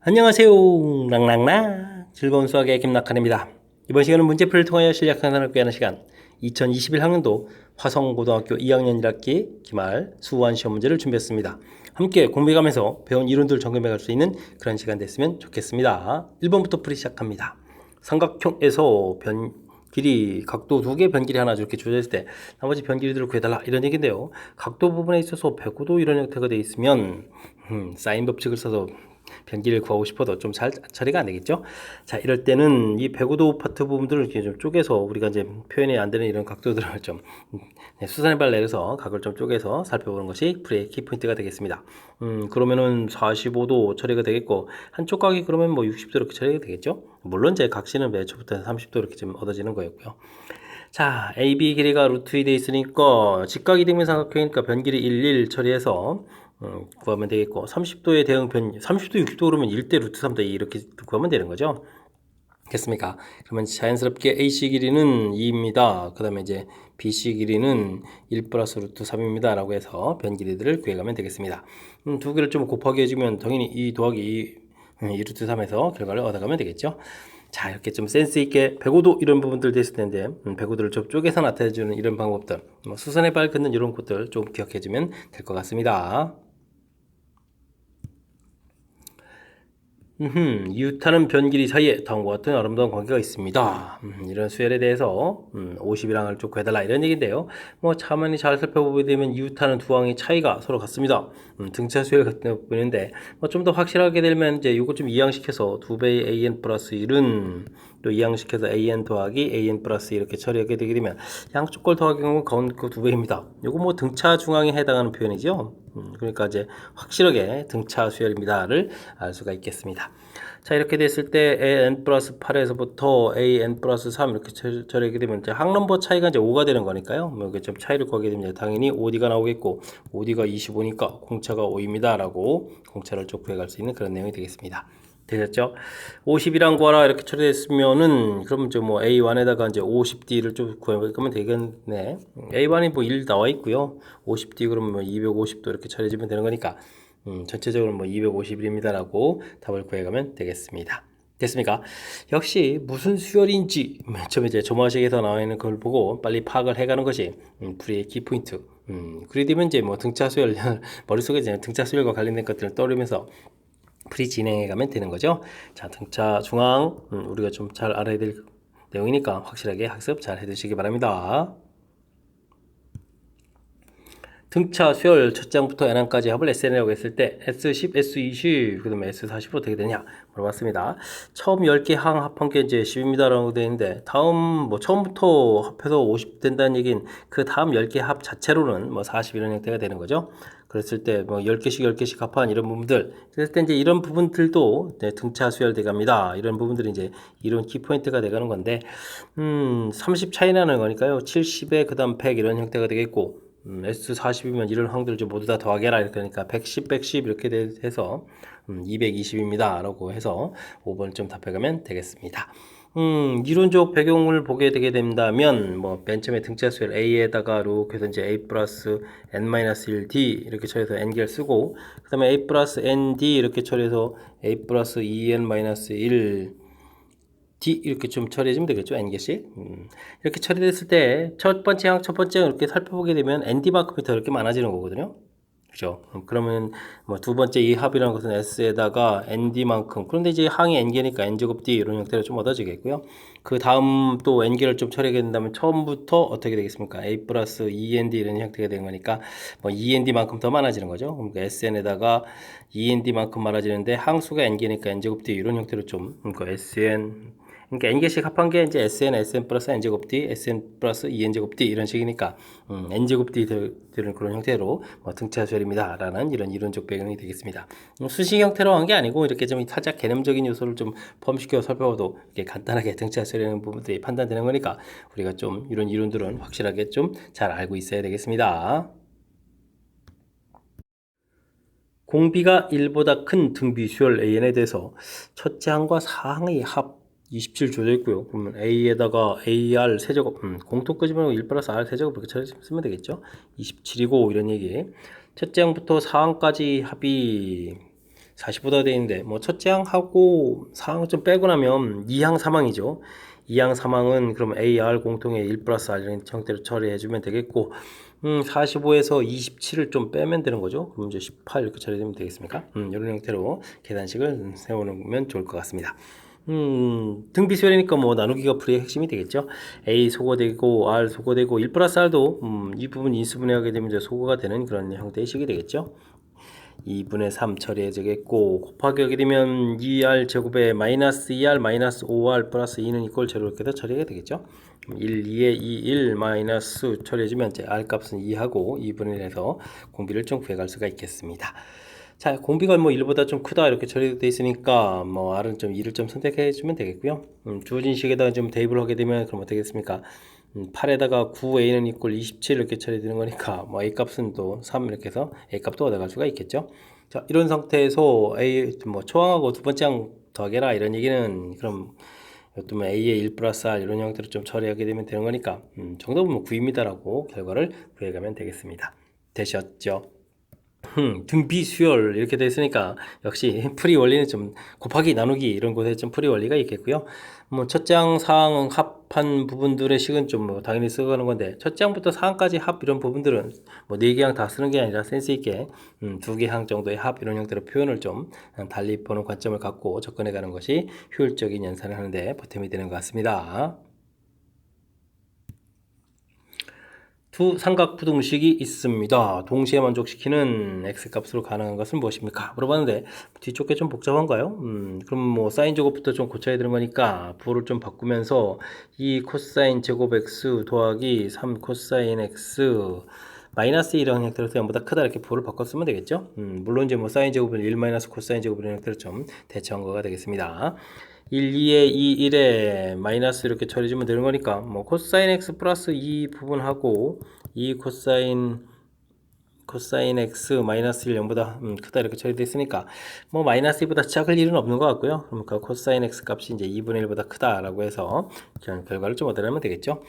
안녕하세요. 랑랑랑 즐거운 수학의 김낙한입니다. 이번 시간은 문제풀이를 통하여 실력 향상을 꾀하는 시간 2021학년도 화성고등학교 2학년 1학기 기말 수원 시험 문제를 준비했습니다. 함께 공부해가면서 배운 이론들 점검해 갈 수 있는 그런 시간 됐으면 좋겠습니다. 1번부터 풀이 시작합니다. 삼각형에서 길이, 각도 두 개, 변길이 하나 이렇게 주어져 있을 때 나머지 변길이들을 구해달라 이런 얘기인데요. 각도 부분에 있어서 105도 이런 형태가 되어 있으면 사인 법칙을 써서 변기를 구하고 싶어도 좀 잘 처리가 안 되겠죠. 자, 이럴 때는 이 105도 파트 부분들을 이렇게 좀 쪼개서 우리가 이제 표현이 안 되는 이런 각도들을 좀 수선의 발 내려서 각을 좀 쪼개서 살펴보는 것이 풀이의 키포인트가 되겠습니다. 그러면은 45도 처리가 되겠고 한쪽 각이 그러면 뭐 60도 이렇게 처리가 되겠죠. 물론 제 각시는 매 초부터 30도 이렇게 좀 얻어지는 거였고요. 자, AB 길이가 루트 2 돼 있으니까 직각 이등변 삼각형이니까 변길이 1 처리해서 구하면 되겠고 30도의 대응 변 30도 60도 그러면 1대 루트 3 더하기 이렇게 구하면 되는 거죠. 됐습니까? 그러면 자연스럽게 AC 길이는 2입니다. 그 다음에 이제 BC 길이는 1 플러스 루트 3입니다. 라고 해서 변 길이들을 구해가면 되겠습니다. 두 개를 좀 곱하기 해주면 당연히 2 더하기 2 루트 3에서 결과를 얻어가면 되겠죠. 자, 이렇게 좀 센스 있게 105도 이런 부분들 됐을 텐데 105도를 좀 쪼개서 나타내주는 이런 방법들, 뭐 수선의 발 긋는 이런 것들 좀 기억해주면 될 것 같습니다. 이웃하는 변길이 사이에 다음과 같은 아름다운 관계가 있습니다. 이런 수열에 대해서 50이랑 을 좀 구해달라 이런 얘기인데요. 뭐 차만히 잘 살펴보게 되면 이웃하는 두 항의 차이가 서로 같습니다. 등차 수열 같은 보이는데 뭐 좀 더 확실하게 되면 이제 이거 좀 이항시켜서 2배의 an 플러스 1은 또 이항시켜서 an 더하기 an 플러스 이렇게 처리하게 되게 되면 양쪽 걸 더하기 하면 가운데 거 2배입니다. 이거 뭐 등차 중앙에 해당하는 표현이죠. 그러니까 이제 확실하게 등차 수열입니다를 알 수가 있겠습니다. 자, 이렇게 됐을 때 an 플러스 8에서부터 an 플러스 3 이렇게 처리하게 되면 이제 항넘버 차이가 이제 5가 되는 거니까요. 뭐 이렇게 좀 차이를 구하게 되면 당연히 OD가 나오겠고 OD가 25니까 공차가 5입니다. 라고 공차를 좀 구해갈 수 있는 그런 내용이 되겠습니다. 되셨죠? 50이랑 구하라 이렇게 처리됐으면은 그럼 이제 뭐 A1에다가 이제 50D를 좀 구해보면 되겠네. A1이 뭐 1 나와 있고요. 50D 그러면 뭐 250도 이렇게 처리해주면 되는 거니까 전체적으로 뭐 251입니다라고 답을 구해가면 되겠습니다. 됐습니까? 역시 무슨 수열인지 맨 처음에 이제 조마식에서 나와 있는 걸 보고 빨리 파악을 해가는 것이 풀이의 키포인트. 그리 되면 이제 뭐 등차 수열 머릿속에 이제 등차 수열과 관련된 것들을 떠올리면서 풀이 진행해 가면 되는 거죠. 자, 등차 중앙 우리가 좀 잘 알아야 될 내용이니까 확실하게 학습 잘 해두시기 바랍니다. 등차 수열 첫 장부터 n항까지 합을 SN이라고 했을 때 S10, S20, 그 다음에 S40으로 어떻게 되냐 물어봤습니다. 처음 10개 항 합한 게 이제 10입니다 라고 되어 있는데 다음 뭐 처음부터 합해서 50 된다는 얘기는 그 다음 10개 합 자체로는 뭐 40 이런 형태가 되는 거죠. 그랬을 때 뭐 10개씩 10개씩 합한 이런 부분들 그랬을 때 이제 이런 부분들도 등차 수열 돼갑니다. 이런 부분들이 이제 이론 키포인트가 돼가는 건데 30 차이 나는 거니까요. 70에 그 다음 100 이런 형태가 되겠고 S40이면 이런 항들 좀 모두 다 더하게라 그러니까 110, 110 이렇게 해서 220입니다 라고 해서 5번 좀 답해가면 되겠습니다. 이론적 배경을 보게 되게 된다면 뭐 맨 처음에 등차 수열 A에다가 이렇게 해서 이제 A 플러스 N-1D 이렇게 처리해서 N개를 쓰고 그 다음에 A 플러스 ND 이렇게 처리해서 A 플러스 EN-1 D 이렇게 좀 처리해주면 되겠죠. n개씩. 이렇게 처리됐을 때 첫 번째 항, 첫 번째 이렇게 살펴보게 되면 nd만큼이 더 이렇게 많아지는 거거든요. 그죠? 그러면 뭐 두 번째 이 합이라는 것은 s에다가 nd만큼 그런데 이제 항이 n개니까 n제곱 d 이런 형태로 좀 얻어지겠고요. 그 다음 또 n개를 좀 처리하게 된다면 처음부터 어떻게 되겠습니까? a 플러스 2nd 이런 형태가 되는 거니까 뭐 2nd만큼 더 많아지는 거죠. 그러니까 sn에다가 2nd만큼 많아지는데 항수가 n개니까 n제곱 d 이런 형태로 좀 그러니까 sn 그러니까 n개씩 합한 게 이제 sn, sn 플러스 n제곱 d, sn 플러스 2n제곱 d 이런 식이니까 n제곱 d들은 그런 형태로 뭐 등차 수열입니다 라는 이런 이론적 배경이 되겠습니다. 수식 형태로 한 게 아니고 이렇게 좀 살짝 개념적인 요소를 좀 포함시켜 살펴봐도 이렇게 간단하게 등차 수열이라는 부분들이 판단되는 거니까 우리가 좀 이런 이론들은 확실하게 좀 잘 알고 있어야 되겠습니다. 공비가 1보다 큰 등비 수열 AN에 대해서 첫째 항과 4항의 합 27 주어져 있고요. 그러면 A에다가 AR 세제곱, 공통 끄집어내고 1 플러스 R 세제곱 이렇게 쓰면 되겠죠. 27이고 이런 얘기. 첫째 항부터 4항까지 합이 40보다 되어 있는데 뭐 첫째 항하고 상항 좀 빼고 나면 2항 3항이죠. 2항 3항은 그럼 AR 공통의 1 플러스 R 이런 형태로 처리해주면 되겠고 45에서 27을 좀 빼면 되는 거죠. 그럼 이제 18 이렇게 처리되면 되겠습니까? 이런 형태로 계산식을 세워놓으면 좋을 것 같습니다. 등비수열이니까 뭐 나누기가 풀이의 핵심이 되겠죠. A 소거되고 R 소거되고 1 플러스 R도 이 부분 인수분해하게 되면 이제 소거가 되는 그런 형태의 식이 되겠죠. 2분의 3 처리해지겠고 곱하기 하게 되면 2R 제곱에 마이너스 2R 마이너스 5R 플러스 2는 이꼴 제로 이렇게 더 처리가 되겠죠. 1, 2에 2, 1 마이너스 처리해주면 이제 R 값은 2하고 2분의 1에서 공비를 좀 구해갈 수가 있겠습니다. 자, 공비가 뭐 1보다 좀 크다 이렇게 처리되어 있으니까 뭐 R은 좀 2를 좀 선택해 주면 되겠고요. 주어진 식에다가 좀 대입을 하게 되면 그럼 어떻게 되겠습니까? 8에다가 9a는 이꼴 27 이렇게 처리되는 거니까 뭐 a 값은 또 3 이렇게 해서 a 값도 얻어갈 수가 있겠죠. 자, 이런 상태에서 a 뭐 초항하고 두 번째 항 더하게라 이런 얘기는 그럼 어떤 a의 1 플러스 r 이런 형태로 좀 처리하게 되면 되는 거니까 정답은 뭐 9입니다라고 결과를 구해가면 되겠습니다. 되셨죠? 등비 수열 이렇게 돼 있으니까 역시 풀이 원리는 좀 곱하기 나누기 이런 곳에 좀 풀이 원리가 있겠고요. 뭐 첫장 사항 합한 부분들의 식은 좀 뭐 당연히 쓰는 건데 첫장부터 사항까지 합 이런 부분들은 뭐 4개 항 다 쓰는 게 아니라 센스 있게 2개 항 정도의 합 이런 형태로 표현을 좀 달리 보는 관점을 갖고 접근해 가는 것이 효율적인 연산을 하는데 보탬이 되는 것 같습니다. 두 삼각부등식이 있습니다. 동시에 만족시키는 x값으로 가능한 것은 무엇입니까? 물어봤는데 뒤쪽 게 좀 복잡한가요? 그럼 뭐 사인 제곱부터 좀 고쳐야 되는 거니까 부호를 좀 바꾸면서 2 코사인 제곱 x 더하기 3 코사인 x 마이너스 이런 형태로 전보다 크다 이렇게 부호를 바꿨으면 되겠죠. 물론 이제 뭐 사인 제곱은 1 마이너스 코사인 제곱 이런 형태로 좀 대처한 거가 되겠습니다. 1, 2에 2, 1에 마이너스 이렇게 처리해주면 되는 거니까 뭐 코사인 x 플러스 2 부분하고 2 코사인 x 마이너스 1 0보다 크다 이렇게 처리되어 있으니까 뭐 마이너스 2보다 작을 일은 없는 것 같고요. 그러니까 코사인 x 값이 이제 2분의 1보다 크다라고 해서 결과를 좀 얻어내면 되겠죠.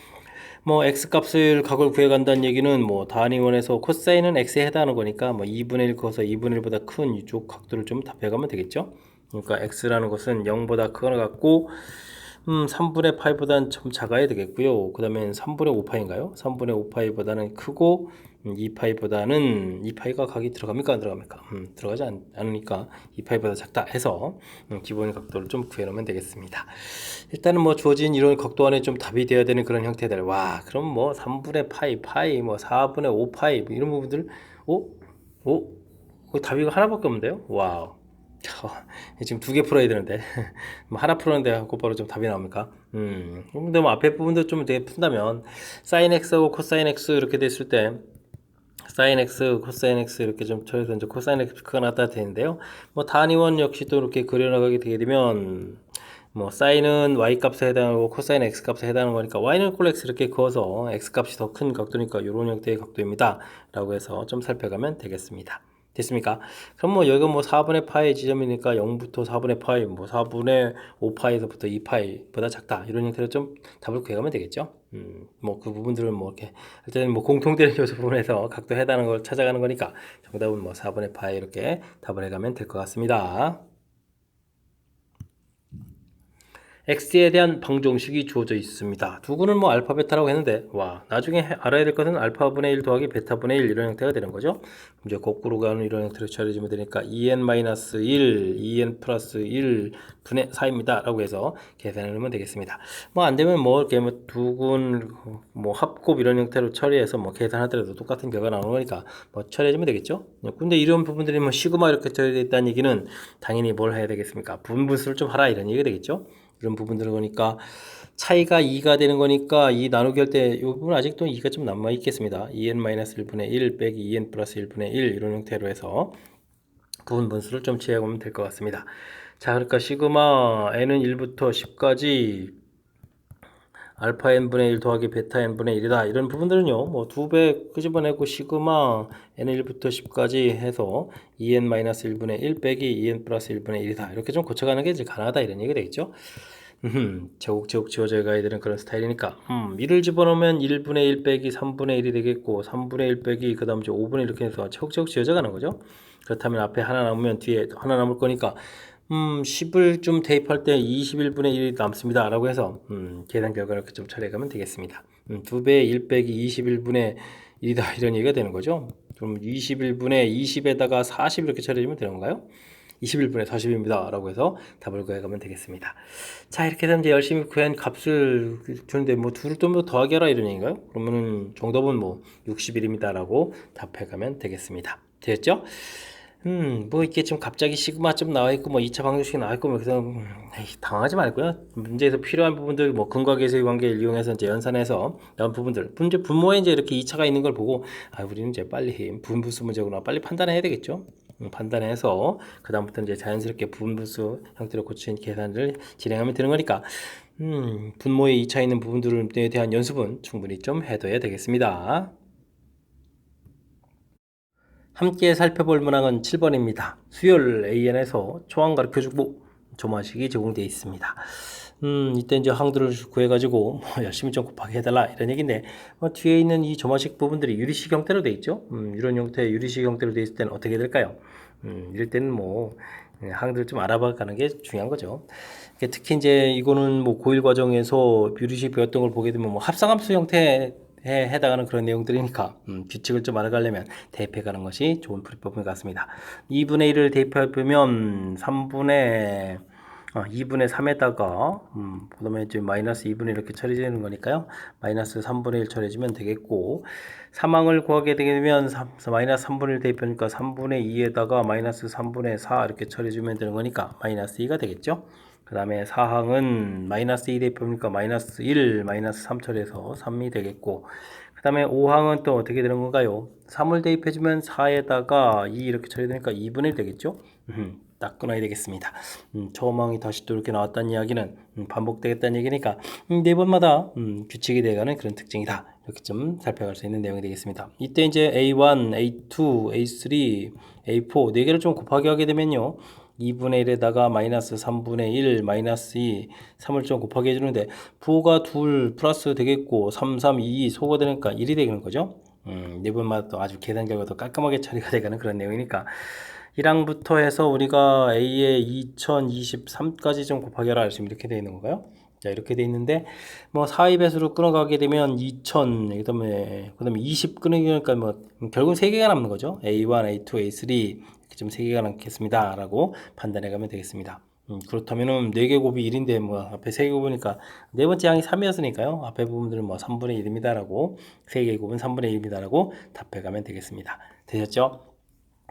뭐 x 값을 각을 구해간다는 얘기는 뭐 단위원에서 코사인은 x에 해당하는 거니까 뭐 2분의 1 커서 2분의 1보다 큰 이쪽 각도를 좀 답해가면 되겠죠. 그러니까 x라는 것은 0보다 크거나 같고 3분의 파이보다는 좀 작아야 되겠고요. 그 다음에 3분의 5파인가요? 3분의 5파이보다는 크고 2파이보다는 2파이가 각이 들어갑니까? 안 들어갑니까? 들어가지 않으니까 2파이보다 작다 해서 기본 각도를 좀 구해놓으면 되겠습니다. 일단은 뭐 주어진 이런 각도 안에 좀 답이 되어야 되는 그런 형태들. 와, 그럼 뭐 3분의 파이, 뭐 4분의 5파이 뭐 이런 부분들 답이 하나밖에 없는데요? 와우. 지금 2개 풀어야 되는데 뭐 하나 풀었는데 곧바로 좀 답이 나옵니까? 근데 뭐 앞에 부분도 좀 되게 푼다면 사인 x하고 코사인 x 이렇게 됐을 때 사인 x, 코사인 x 이렇게 좀 처리해서 이제 코사인 x가 나타나 되는데요. 뭐 단위원 역시 또 이렇게 그려나가게 되게 되면 뭐 사인은 y 값에 해당하고 코사인 x 값에 해당하는 거니까 y는 꼴 x 이렇게 그어서 x 값이 더 큰 각도니까 이런 형태의 각도입니다. 라고 해서 좀 살펴가면 되겠습니다. 됐습니까? 그럼 뭐 여기가 뭐 4분의 파이 지점이니까 0부터 4분의 파이, 뭐 4분의 5파이에서부터 2파이보다 작다. 이런 형태로 좀 답을 구해가면 되겠죠? 뭐 그 부분들은 뭐 이렇게 일단 뭐 공통되는 요소 부분에서 각도 해당하는 걸 찾아가는 거니까 정답은 뭐 4분의 파이 이렇게 답을 해가면 될 것 같습니다. x에 대한 방정식이 주어져 있습니다. 두구는 뭐 알파 베타라고 했는데 와 나중에 알아야 될 것은 알파분의 1 더하기 베타분의 1 이런 형태가 되는 거죠. 이제 거꾸로 가는 이런 형태로 처리해주면 되니까 2n-1 2n 플러스 1 분의 4입니다 라고 해서 계산해 놓으면 되겠습니다. 뭐 안되면 뭐 이렇게 뭐 두군 뭐 합곱 이런 형태로 처리해서 뭐 계산하더라도 똑같은 결과 나오는 거니까 뭐 처리해주면 되겠죠. 근데 이런 부분들이 뭐 시그마 이렇게 처리되어 있다는 얘기는 당연히 뭘 해야 되겠습니까? 분분수를 좀 하라 이런 얘기가 되겠죠. 이런 부분들을 보니까 차이가 2가 되는 거니까 2 나누기 할 때 이 부분 아직도 2가 좀 남아 있겠습니다. 2n-1분의 1 빼기 2n 플러스 1분의 1 이런 형태로 해서 구분 분수를 좀 취해보면 될 것 같습니다. 자, 그러니까 시그마 n은 1부터 10까지 알파 n분의 1 더하기 베타 n분의 1이다. 이런 부분들은요, 뭐 2배 끄집어내고 시그마 n은 1부터 10까지 해서 2n-1분의 1 빼기 2n 플러스 1분의 1이다. 이렇게 좀 고쳐가는 게 이제 가능하다. 이런 얘기가 되겠죠. 제곱제곱 지워져 가야 되는 그런 스타일이니까 1을 집어넣으면 1분의 1 빼기 3분의 1이 되겠고 3분의 1 빼기 그 다음 이제 5분의 1 이렇게 해서 차곡차곡 지워져 가는 거죠. 그렇다면 앞에 하나 남으면 뒤에 하나 남을 거니까 10을 좀 대입할 때 21분의 1이 남습니다 라고 해서 계산 결과를 좀 처리해가면 되겠습니다. 2배 1 빼기 21분의 1이다 이런 얘기가 되는 거죠. 그럼 21분의 20에다가 40 이렇게 처리해주면 되는 건가요? 21분의 40입니다 라고 해서 답을 구해가면 되겠습니다. 자, 이렇게 해서 이제 열심히 구한 값을 주는데 뭐 둘을 또 뭐 더하기 하라 이런 얘기인가요? 그러면은 정답은 뭐 61입니다 라고 답해가면 되겠습니다. 되었죠? 뭐 이게 좀 갑자기 시그마 좀 나와 있고 뭐 2차 방정식이 나와 있고 뭐 그래서 당황하지 말고요. 문제에서 필요한 부분들 뭐 근과 계수의 관계를 이용해서 이제 연산해서 나온 부분들, 문제 분모에 이제 이렇게 2차가 있는 걸 보고 우리는 이제 빨리 부분분수 문제구나 빨리 판단해야 되겠죠. 판단해서 그 다음부터 이제 자연스럽게 부분분수 형태로 고친 계산을 진행하면 되는 거니까 분모에 2차 있는 부분들에 대한 연습은 충분히 좀 해둬야 되겠습니다. 함께 살펴볼 문항은 7번입니다. 수열 AN에서 초항 가르쳐주고 조마식이 제공되어 있습니다. 이때 이제 항들을 구해가지고 열심히 좀 곱하게 해달라 이런 얘기인데 뒤에 있는 이 조마식 부분들이 유리식 형태로 되어 있죠. 이런 형태의 유리식 형태로 되어 있을 때는 어떻게 될까요? 이럴 때는 뭐 항들을 좀 알아봐 가는 게 중요한 거죠. 특히 이제 이거는 뭐 고1 과정에서 유리식 배웠던 걸 보게 되면 뭐 합성함수 형태 해당하는 그런 내용들이니까 규칙을 좀 알아가려면 대입해 가는 것이 좋은 풀이법인 것 같습니다. 2분의 1을 대입해 보면 2분의 3에다가 그 다음에 이제 마이너스 2분의 이렇게 처리되는 거니까요. 마이너스 3분의 1 처리해주면 되겠고 3항을 구하게 되면 마이너스 3분의 1 대입하니까 3분의 2에다가 마이너스 3분의 4 이렇게 처리해주면 되는 거니까 마이너스 2가 되겠죠. 그 다음에 4항은 마이너스 2 대입하니까 마이너스 1, 마이너스 3 처리해서 3이 되겠고 그 다음에 5항은 또 어떻게 되는 건가요? 3을 대입해주면 4에다가 2 이렇게 처리되니까 2분의 1 되겠죠? 딱 끊어야 되겠습니다. 처음 항이 다시 또 이렇게 나왔다는 이야기는 반복되겠다는 얘기니까 네 번마다 규칙이 돼가는 그런 특징이다. 이렇게 좀 살펴갈 수 있는 내용이 되겠습니다. 이때 이제 A1, A2, A3, A4 네 개를 좀 곱하기 하게 되면요. 2분의 1에다가 마이너스 3분의 1, 마이너스 2, 3을 좀 곱하기 해주는데 부호가 2 플러스 되겠고 3, 3, 2 소가 되니까 1이 되는 거죠. 네 번마다 또 아주 계산 결과도 깔끔하게 처리가 되가는 그런 내용이니까 1항부터 해서 우리가 A의 2023까지 좀 곱하기 하라 지금 이렇게 되어 있는 건가요? 자, 이렇게 되어 있는데 뭐 4배수로 끊어가게 되면 2000 그다음에 20 끊으니까 뭐 결국 3개가 남는 거죠. A1, A2, A3 이렇게 좀 3개가 남겠습니다 라고 판단해 가면 되겠습니다. 그렇다면은 4개 곱이 1인데 뭐 앞에 3개 곱이니까 네 번째 항이 3이었으니까요. 앞에 부분들은 뭐 3분의 1입니다 라고 3개 곱은 3분의 1입니다 라고 답해 가면 되겠습니다. 되셨죠?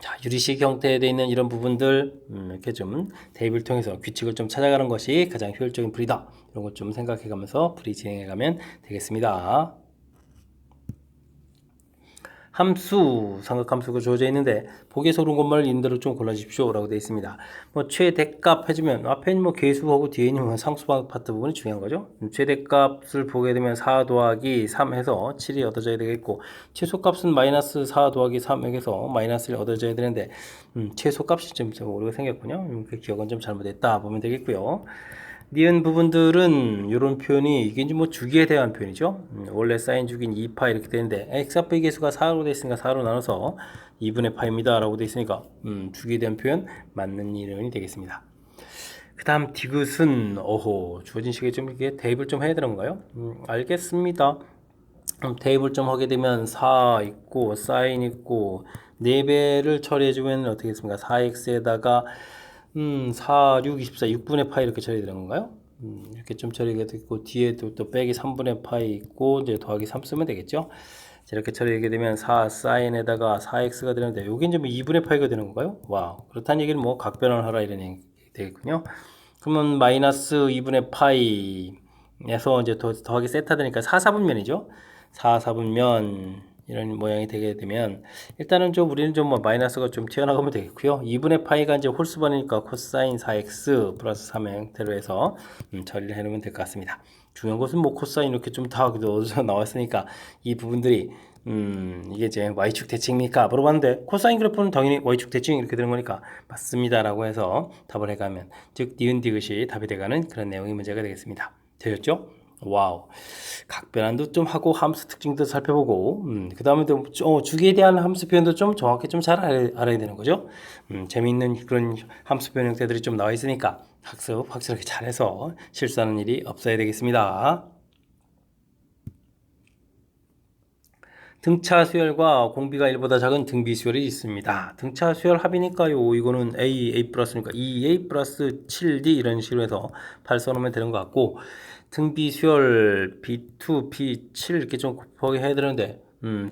자, 유리식 형태에 되어 있는 이런 부분들 이렇게 좀 대입을 통해서 규칙을 좀 찾아가는 것이 가장 효율적인 풀이다. 이런 것 좀 생각해 가면서 풀이 진행해 가면 되겠습니다. 함수, 삼각함수가 주어져 있는데 보기에서 오른 것만을 있는 대로 좀 골라주십시오 라고 되어 있습니다. 뭐 최대값 해주면 앞에 뭐 계수하고 뒤에 있는 상수 파트 부분이 중요한 거죠. 최대값을 보게 되면 4 더하기 3 해서 7이 얻어져야 되겠고 최소값은 마이너스 4 더하기 3 해서 마이너스 1 얻어져야 되는데 최소값이 좀 오류가 생겼군요. 그 기억은 좀 잘못했다 보면 되겠고요. 니은 부분들은 이런 표현이 이게 이제 뭐 주기에 대한 표현이죠. 원래 사인 주기는 2파 이렇게 되는데 x좌표의 개수가 4로 되어 있으니까 4로 나눠서 2분의 파입니다 라고 되어 있으니까 주기에 대한 표현 맞는 이론이 되겠습니다. 그 다음 디귿은 주어진 식에 좀 이게 대입을 좀 해야 되는 건가요? 알겠습니다. 대입을 좀 하게 되면 4 있고 사인 있고 4배를 처리해주면 어떻게 됐습니까? 4x에다가 4, 6, 24, 6분의 파이 이렇게 처리되는 건가요? 이렇게 좀 처리가 됐고 뒤에도 또 빼기 3분의 파이 있고 이제 더하기 3 쓰면 되겠죠? 자, 이렇게 처리하게 되면 4 사인에다가 4x가 되는데 여긴 좀 2분의 파이가 되는 건가요? 와, 그렇다는 얘기는 뭐 각변을 하라 이런 얘기 되겠군요. 그러면 마이너스 2분의 파이에서 이제 더하기 세타 되니까 4, 4분면이죠. 4, 4분면 이런 모양이 되게 되면 일단은 좀 우리는 좀 뭐 마이너스가 좀 튀어나가면 되겠고요. 2분의 파이가 이제 홀수반이니까 코사인 4x 플러스 3 형태로 해서 처리를 해놓으면 될 것 같습니다. 중요한 것은 뭐 코사인 이렇게 좀 다 어디서 나왔으니까 이 부분들이 이게 이제 y축 대칭입니까? 물어봤는데 코사인 그래프는 당연히 y축 대칭 이렇게 되는 거니까 맞습니다 라고 해서 답을 해가면 즉 니은 디귿이 답이 돼가는 그런 내용의 문제가 되겠습니다. 되셨죠? 와우. 각변환도 좀 하고 함수 특징도 살펴보고 그 다음에 또 주기에 대한 함수 표현도 좀 정확히 좀 잘 알아야 되는 거죠. 재미있는 그런 함수 표현 형태들이 좀 나와 있으니까 학습 확실하게 잘해서 실수하는 일이 없어야 되겠습니다. 등차 수열과 공비가 1보다 작은 등비 수열이 있습니다. 등차 수열 합이니까요. 이거는 A 플러스니까 2A 플러스 7D 이런 식으로 해서 8 써놓으면 되는 것 같고, 등비 수열 B2, B7 이렇게 좀 곱하게 해야 되는데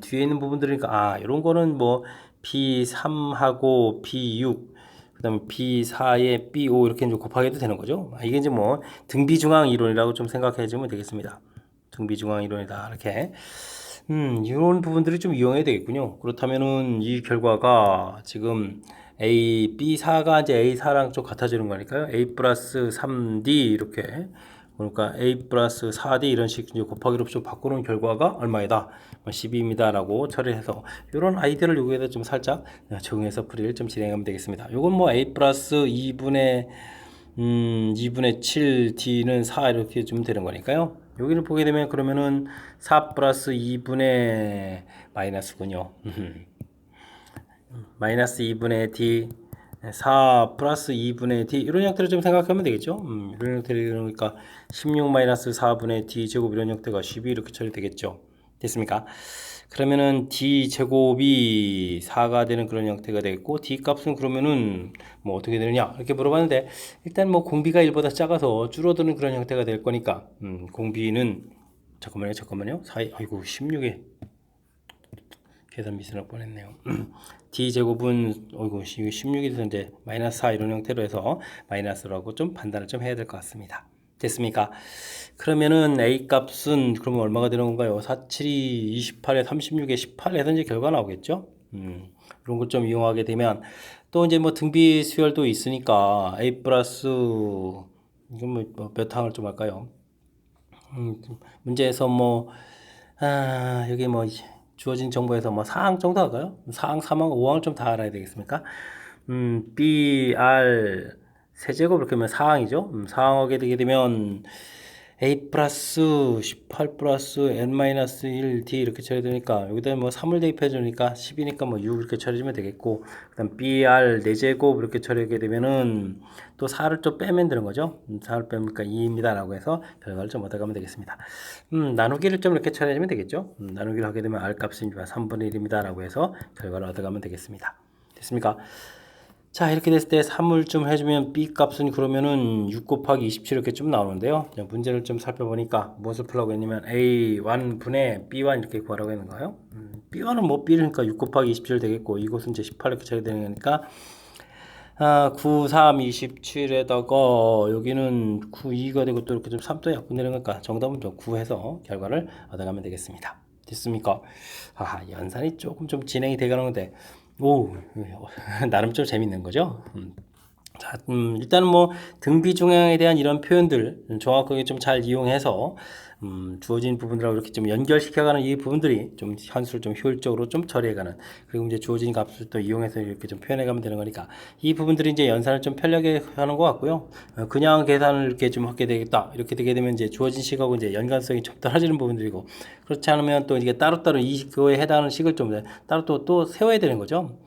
뒤에 있는 부분들이니까 이런 거는 뭐 B3하고 B6 그 다음에 B4에 B5 이렇게 좀 곱하게 해도 되는 거죠. 이게 이제 뭐 등비중앙 이론이라고 좀 생각해 주면 되겠습니다. 등비중앙 이론이다 이렇게 이런 부분들이 좀 이용해야 되겠군요. 그렇다면은 이 결과가 지금 B4가 이제 A4랑 좀 같아지는 거니까요. A 플러스 3D 이렇게. 그러니까 A 플러스 4D 이런 식 이제 곱하기로 좀 바꾸는 결과가 얼마이다? 12입니다. 라고 처리해서 이런 아이디어를 여기에다 좀 살짝 적용해서 풀이를 좀 진행하면 되겠습니다. 요건 뭐 A 플러스 2분의 7D는 4 이렇게 주면 되는 거니까요. 여기를 보게 되면 그러면은 4 플러스 2분의 마이너스군요. 마이너스 2분의 D 4 플러스 2분의 D 이런 형태를 좀 생각하면 되겠죠. 이런 형태를 그러니까 16 마이너스 4분의 D 제곱 이런 형태가 12 이렇게 처리되겠죠. 됐습니까? 그러면은 D 제곱이 4가 되는 그런 형태가 되겠고 D 값은 그러면은 뭐 어떻게 되느냐 이렇게 물어봤는데 일단 뭐 공비가 1보다 작아서 줄어드는 그런 형태가 될 거니까 공비는 잠깐만요 아이고 16에 계산 미스할 뻔했네요. D 제곱은 어이구 16이 돼서 이제 마이너스 4 이런 형태로 해서 마이너스라고 좀 판단을 좀 해야 될 것 같습니다. 됐습니까? 그러면은 A 값은 그러면 얼마가 되는 건가요? 4, 7이 28에 36에 18 해서 이제 결과 나오겠죠? 이런 것 좀 이용하게 되면 또 이제 뭐 등비 수열도 있으니까 A 플러스 이건 뭐몇 항을 좀 할까요? 문제에서 뭐 여기 뭐 주어진 정보에서 뭐 4항 정도 할까요? 4항, 3항, 5항을 좀 다 알아야 되겠습니까? BR 세제곱 이렇게 하면 4항이죠. 4항 하게 되게 되면 A 플러스 18 플러스 N 마이너스 1 D 이렇게 처리 되니까 여기다 뭐 3을 대입해 주니까 10이니까 뭐 6 이렇게 처리해주면 되겠고 그다음 BR 4제곱 이렇게 처리하게 되면은 또 4를 좀 빼면 되는 거죠. 4를 빼니까 2입니다 라고 해서 결과를 좀 얻어가면 되겠습니다. 나누기를 좀 이렇게 처리하면 되겠죠. 나누기를 하게 되면 R 값은 3분의 1입니다 라고 해서 결과를 얻어가면 되겠습니다. 됐습니까? 자 이렇게 됐을 때 3을 좀 해주면 B 값은 그러면은 6 곱하기 27 이렇게 좀 나오는데요. 문제를 좀 살펴보니까 무엇을 풀라고 했냐면 A1 분의 B1 이렇게 구하라고 했는 거예요. B1은 뭐 B니까 6 곱하기 27 되겠고 이것은 이제 18 이렇게 처리되는 거니까 9, 3, 27에다가 여기는 9, 2가 되고 또 이렇게 좀 3도 약분되는 거니까 정답은 좀 9해서 결과를 얻어가면 되겠습니다. 됐습니까? 연산이 조금 좀 진행이 되가는데 오 나름 좀 재밌는 거죠. 자, 일단은 뭐 등비 중앙에 대한 이런 표현들 정확하게 좀 잘 이용해서 주어진 부분들하고 이렇게 좀 연결시켜가는 이 부분들이 좀 현수를 좀 효율적으로 좀 처리해가는 그리고 이제 주어진 값을 또 이용해서 이렇게 좀 표현해가면 되는 거니까 이 부분들이 이제 연산을 좀 편리하게 하는 것 같고요. 그냥 계산을 이렇게 좀 하게 되겠다 이렇게 되게 되면 이제 주어진 식하고 이제 연관성이 좀 떨어지는 부분들이고 그렇지 않으면 또 이게 따로따로 그거에 해당하는 식을 좀 따로 또 세워야 되는 거죠.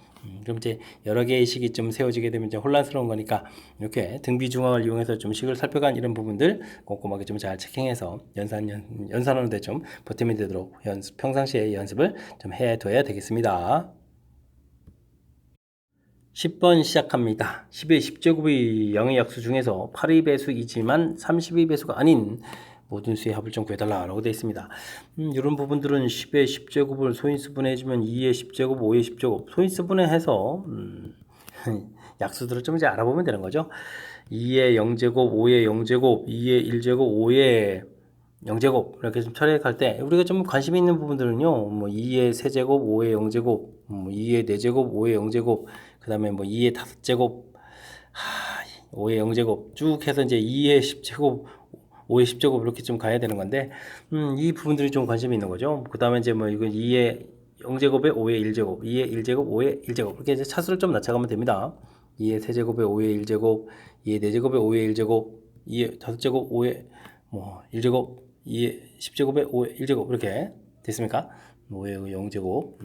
그럼 이제 여러 개의 식이 좀 세워지게 되면 이제 혼란스러운 거니까 이렇게 등비 중앙을 이용해서 좀 식을 살펴간 이런 부분들 꼼꼼하게 좀 잘 체킹해서 연산하는데 좀 보탬이 되도록 평상시에 연습을 좀 해둬야 되겠습니다. 10번 시작합니다. 10의 10제곱이 0의 약수 중에서 8의 배수이지만 30의 배수가 아닌 모든 수의 합을 좀 구해달라고 되어 있습니다. 이런 부분들은 10의 10제곱을 소인수분해 해주면 2의 10제곱, 5의 10제곱 소인수분해 해서 약수들을 좀 이제 알아보면 되는 거죠. 2의 0제곱, 5의 0제곱, 2의 1제곱, 5의 0제곱 이렇게 좀 처리할 때 우리가 좀 관심 있는 부분들은요. 뭐 2의 세제곱, 5의 0제곱, 2의 4제곱, 5의 0제곱, 그 다음에 뭐 2의 5제곱, 5의 0제곱 쭉 해서 이제 2의 10제곱, 5의 10제곱 이렇게 좀 가야 되는 건데 이 부분들이 좀 관심이 있는 거죠. 그 다음에 이제 뭐 이건 2의 0제곱에 5의 1제곱, 2의 1제곱, 5의 1제곱 이렇게 이제 차수를 좀 낮춰가면 됩니다. 2의 세제곱에 5의 1제곱, 2의 4제곱에 5의 1제곱, 2의 5제곱, 5의 뭐 1제곱 2의 10제곱에 5의 1제곱 이렇게 됐습니까? 5의 0제곱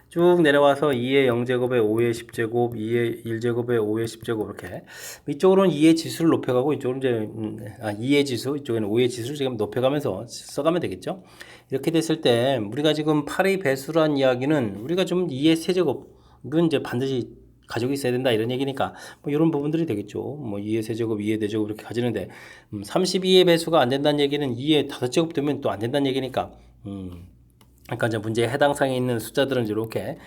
쭉 내려와서 2의 0제곱에 5의 10제곱 2의 1제곱에 5의 10제곱 이렇게 이쪽으로는 2의 지수를 높여가고 이쪽으로는 이제 2의 지수 이쪽에는 5의 지수를 지금 높여가면서 써가면 되겠죠. 이렇게 됐을 때 우리가 지금 8의 배수란 이야기는 우리가 좀 2의 세제곱은 이제 반드시 가지고 있어야 된다 이런 얘기니까 뭐 이런 부분들이 되겠죠. 뭐 2의 세제곱, 2의 대제곱 이렇게 가지는데 32의 배수가 안 된다는 얘기는 2의 5제곱 되면 또 안 된다는 얘기니까 그러니까 이제 문제에 해당 사항에 있는 숫자들은 이렇게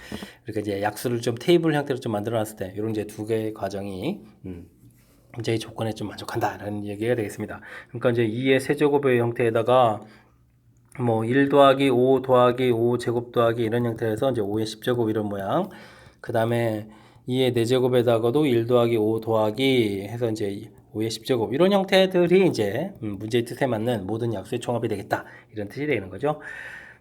이제 약수를 좀 테이블 형태로 좀 만들어 놨을 때 이런 이제 두 개의 과정이 문제의 조건에 좀 만족한다라는 얘기가 되겠습니다. 그러니까 이제 2의 세제곱의 형태에다가 뭐 1 더하기 5 더하기 5 제곱 더하기 이런 형태에서 이제 5의 10제곱 이런 모양. 그 다음에 2의 4제곱에다가도 1 더하기 5 더하기 해서 이제 5의 10제곱 이런 형태들이 이제 문제의 뜻에 맞는 모든 약수의 총합이 되겠다 이런 뜻이 되는 거죠.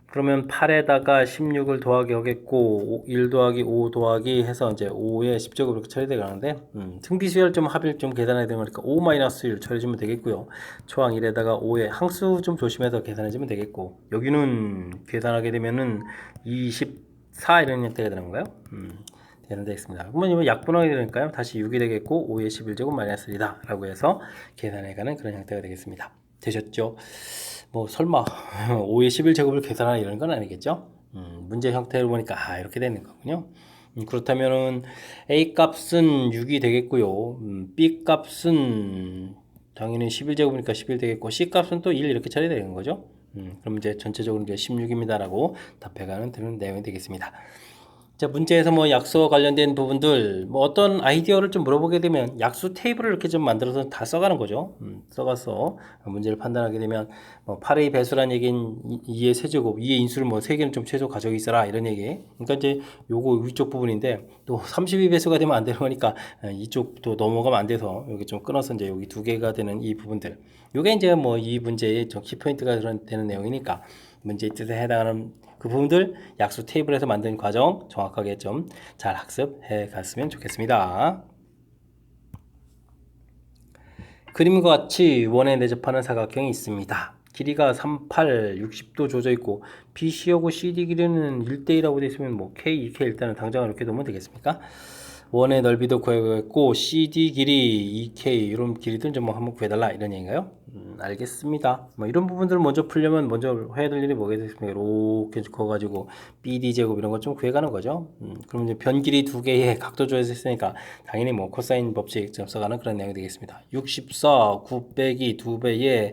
그러면 8에다가 16을 더하기 하겠고 1 더하기 5 더하기 해서 이제 5의 10제곱 이렇게 처리되어 가는데 등비수열점 합을 좀 계산해야 되는 거니까 5-1 처리해주면 되겠고요. 초항 1에다가 5의 항수 좀 조심해서 계산해주면 되겠고 여기는 계산하게 되면은 24 이런 형태가 되는 건가요? 되는 데 있습니다. 그러면 이거 약분하게 되니까요. 다시 6이 되겠고 5의 11제곱 마이너스 1이다 라고 해서 계산해가는 그런 형태가 되겠습니다. 되셨죠? 뭐 설마 5의 11제곱을 계산하나 이런 건 아니겠죠? 문제 형태를 보니까 이렇게 되는 거군요. 그렇다면은 A 값은 6이 되겠고요. B 값은 당연히 11제곱이니까 11 되겠고 C 값은 또 1 이렇게 처리되는 거죠. 그럼 이제 전체적으로 이제 16입니다 라고 답해가는 그런 내용이 되겠습니다. 자, 문제에서 뭐 약수와 관련된 부분들, 뭐 어떤 아이디어를 좀 물어보게 되면 약수 테이블을 이렇게 좀 만들어서 다 써가는 거죠. 써가서 문제를 판단하게 되면 뭐 8의 배수란 얘기는 2의 세제곱, 2의 인수를 뭐 3개는 좀 최소 가지고 있어라 이런 얘기. 그러니까 이제 요거 위쪽 부분인데 또 32 배수가 되면 안 되는 거니까 이쪽도 넘어가면 안 돼서 여기 좀 끊어서 이제 여기 2개가 되는 이 부분들. 요게 이제 뭐 이 문제의 좀 키포인트가 되는 내용이니까 문제의 뜻에 해당하는 그 부분들 약수 테이블에서 만든 과정 정확하게 좀 잘 학습해 갔으면 좋겠습니다. 그림과 같이 원에 내접하는 사각형이 있습니다. 길이가 38, 60도 조져 있고 BC하고 CD 길이는 1대1라고 되어 있으면 뭐 K, 2K 일단은 당장을 이렇게 놓으면 되겠습니까? 원의 넓이도 구해야겠고 CD 길이 2K 이런 길이들 좀 한번 구해달라 이런 얘기인가요? 알겠습니다. 뭐 이런 부분들을 먼저 풀려면 먼저 해야 될 일이 뭐가 되겠습니까? 이렇게 그어가지고 BD 제곱 이런 것 좀 구해가는 거죠. 그럼 이제 변 길이 두 개의 각도 조회서 있으니까 당연히 뭐 코사인 법칙 좀 써가는 그런 내용이 되겠습니다. 64 9 빼기 2배의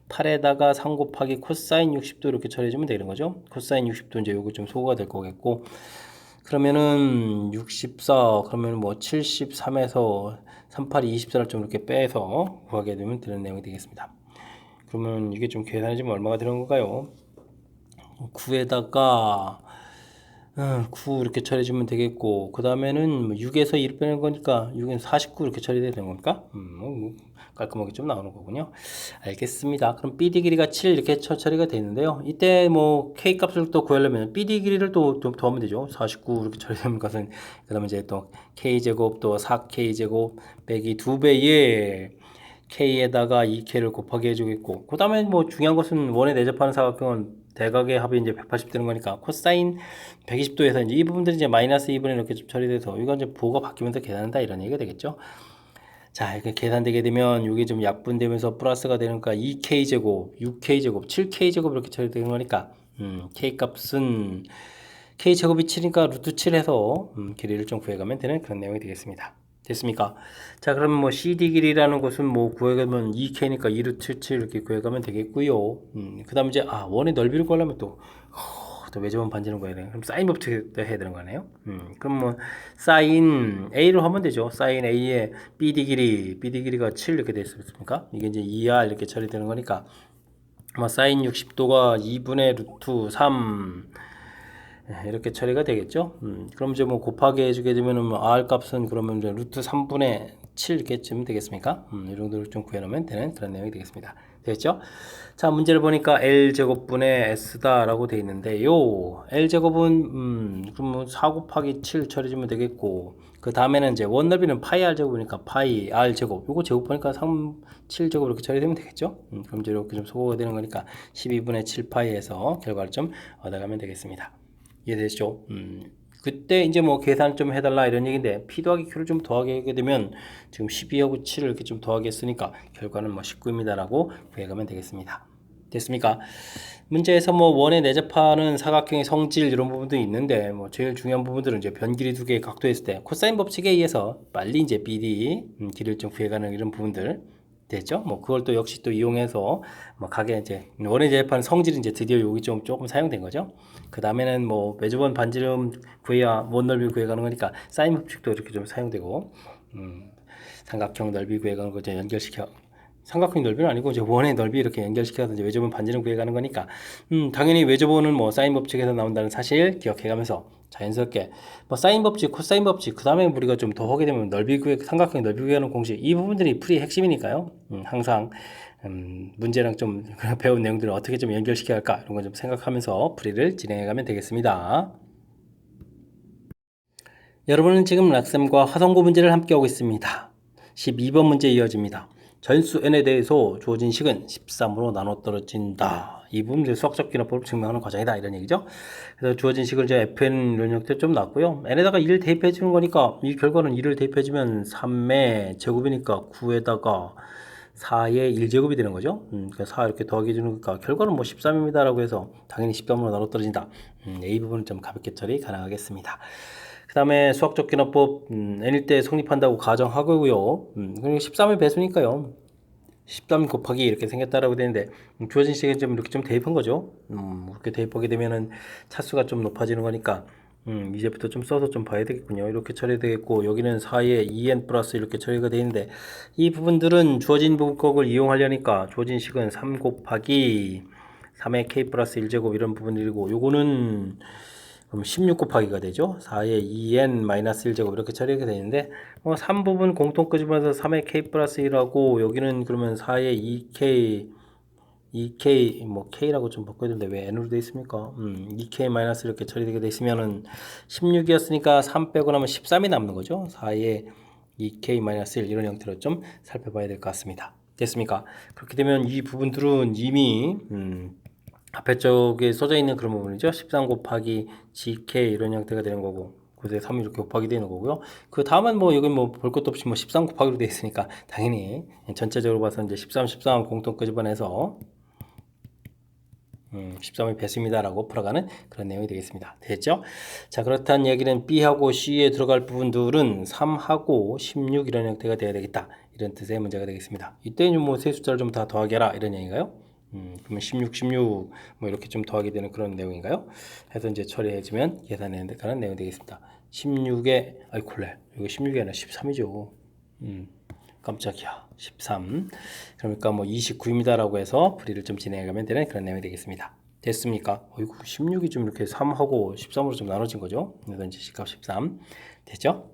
8에다가 3 곱하기 코사인 60도 이렇게 처리해주면 되는 거죠. 코사인 60도 이제 요거 좀 소거가 될 거겠고 그러면은 64 그러면 뭐 73에서 38이 24를 좀 이렇게 빼서 구하게 되면 되는 내용이 되겠습니다. 그러면 이게 좀 계산해주면 얼마가 되는 건가요? 9에다가 9 이렇게 처리해주면 되겠고 그 다음에는 6에서 1 빼는 거니까 6에서 49 이렇게 처리되는 겁니까? 뭐 깔끔하게 좀 나오는 거군요. 알겠습니다. 그럼 BD 길이가 7 이렇게 처리가 되는데요. 이때 뭐 K 값을 또 구하려면 BD 길이를 또 더하면 되죠. 49 이렇게 처리되는 것은 그 다음에 이제 또 K제곱 또 4K제곱 빼기 2배의 K에다가 2K를 곱하기 해주겠고 그 다음에 뭐 중요한 것은 원에 내접하는 사각형은 대각의 합이 이제 180 되는 거니까 코사인 120도에서 이제 이 부분들이 이제 마이너스 2분의 이렇게 좀 처리돼서 이건 이제 부호가 바뀌면서 계산한다 이런 얘기가 되겠죠. 자, 이렇게 계산되게 되면 이게 좀 약분되면서 플러스가 되니까 2K제곱, 6K제곱, 7K제곱 이렇게 처리되는 거니까 K 값은 K제곱이 7이니까 루트 7 해서 길이를 좀 구해가면 되는 그런 내용이 되겠습니다. 됐습니까? 자, 그럼 뭐 CD 길이라는 것은 뭐 구해가면 2K니까 2루트 77 이렇게 구해가면 되겠고요. 그 다음에 이제 원의 넓이를 구하려면 또 외접은 반지는 거야. 그럼 사인 법칙도 해야 되는 거네요. 그럼 뭐 사인 A로 하면 되죠. 사인 A의 BD 길이가 7 이렇게 되어 있습니까? 이게 이제 2R 이렇게 처리되는 거니까 아마 사인 60도가 2분의 루트 3 이렇게 처리가 되겠죠. 그럼 이제 뭐 곱하기 해주게 되면은 뭐 R 값은 그러면 이제 루트 3분의 7 이렇게쯤 되겠습니까? 이 정도를 좀 구해놓으면 되는 그런 내용이 되겠습니다. 되겠죠? 자, 문제를 보니까 L제곱분의 S다 라고 되어 있는데요. L제곱은 그럼 4 곱하기 7 처리해주면 되겠고 그 다음에는 이제 원 넓이는 파이 r 제곱이니까 파이 r 제곱. 요거 제곱 보니까 3, 7제곱 이렇게 처리되면 되겠죠? 그럼 이제 이렇게 좀 소거가 되는 거니까 12분의 7 파이에서 결과를 좀 얻어가면 되겠습니다. 이해되시죠? 그때 이제 뭐 계산 좀 해달라 이런 얘기인데 p 더하기 q를 좀 더하게 하게 되면 지금 12하고 7을 이렇게 좀 더하게 했으니까 결과는 뭐 19입니다라고 구해가면 되겠습니다. 됐습니까? 문제에서 뭐 원의 내접하는 사각형의 성질 이런 부분도 있는데 뭐 제일 중요한 부분들은 이제 변길이 두 개의 각도했을 때 코사인 법칙에 의해서 빨리 이제 BD 길이를 좀 구해가는 이런 부분들 됐죠? 뭐 그걸 또 역시 또 이용해서 뭐 각의 이제 원의 내접하는 성질이 이제 드디어 여기 좀 조금 사용된 거죠. 그 다음에는 뭐 매주번 반지름 구해야 원 넓이 구해가는 거니까 사인 법칙도 이렇게 좀 사용되고 삼각형 넓이 구해가는 거 이제 연결시켜. 삼각형 넓이는 아니고 이제 원의 넓이 이렇게 연결시켜서 이제 외접원 반지름 구해가는 거니까 당연히 외접원은 뭐 사인 법칙에서 나온다는 사실 기억해가면서 자연스럽게 뭐 사인 법칙, 코사인 법칙 그 다음에 우리가 좀 더 하게 되면 넓이 구해 삼각형 넓이 구해가는 공식 이 부분들이 풀이의 핵심이니까요. 항상 문제랑 좀 배운 내용들을 어떻게 좀 연결시켜야 할까 이런 거 좀 생각하면서 풀이를 진행해가면 되겠습니다. 여러분은 지금 락쌤과 화성고 문제를 함께하고 있습니다. 12번 문제 이어집니다. 전수 n에 대해서 주어진 식은 13으로 나눠 떨어진다. 이 부분 수학적 기납법을 증명하는 과정이다 이런 얘기죠. 그래서 주어진 식을 이제 fn 이런 형태 좀 났고요. n에다가 1을 대입해 주는 거니까 이 결과는 1을 대입해 주면 3의 제곱이니까 9에다가 4의 1제곱이 되는 거죠. 그러니까 4 이렇게 더하기 주는 거니까 결과는 뭐 13입니다라고 해서 당연히 13으로 나눠 떨어진다. 이 부분은 좀 가볍게 처리 가능하겠습니다. 그 다음에 수학적 기납법 n일 때 성립한다고 가정하고요. 그리고 13의 배수니까요. 13 곱하기 이렇게 생겼다라고 되는데 주어진 식은 좀 이렇게 좀 대입한 거죠. 이렇게 대입하게 되면은 차수가 좀 높아지는 거니까 이제부터 좀 써서 좀 봐야 되겠군요. 이렇게 처리되겠고 여기는 4에 2n 플러스 이렇게 처리가 되어 있는데 이 부분들은 주어진 부분격을 이용하려니까 주어진 식은 3 곱하기 3의 k 플러스 1제곱 이런 부분들이고 요거는 그럼 16 곱하기가 되죠. 4의 2n 마이너스 1제곱 이렇게 처리가 되는데 3부분 공통 끄집어서 3의 k 플러스 1하고 여기는 그러면 4의 2k 뭐 k라고 좀 바꿔야 되는데 왜 n으로 되어 있습니까? 2k 마이너스 이렇게 처리되게 되어 있으면은 16이었으니까 3 빼고 나면 13이 남는 거죠. 4의 2k 마이너스 1 이런 형태로 좀 살펴봐야 될 것 같습니다. 됐습니까? 그렇게 되면 이 부분들은 이미 앞에 쪽에 써져 있는 그런 부분이죠. 13 곱하기 gk 이런 형태가 되는 거고 그래서 3이 이렇게 곱하기 되는 거고요. 그 다음은 뭐 여기 뭐 볼 것도 없이 뭐 13 곱하기로 되어 있으니까 당연히 전체적으로 봐서 이제 13 공통 끄집어내서 13의 배수입니다라고 풀어가는 그런 내용이 되겠습니다. 됐죠? 자, 그렇다는 얘기는 B하고 C에 들어갈 부분들은 3하고 16 이런 형태가 되어야 되겠다. 이런 뜻의 문제가 되겠습니다. 이때는 뭐 세 숫자를 좀 다 더하게 해라 이런 얘기인가요? 그러면 16 뭐 이렇게 좀 더하게 되는 그런 내용인가요? 해서 이제 처리해주면 계산해야 되는 내용이 되겠습니다. 16에 아이콜레 이거 16이 아니라 13이죠. 깜짝이야. 13. 그러니까 뭐 29입니다라고 해서 풀이를 좀 진행해가면 되는 그런 내용이 되겠습니다. 됐습니까? 어이구 16이 좀 이렇게 3하고 13으로 좀 나눠진 거죠. 그래서 이제 식값 13 됐죠?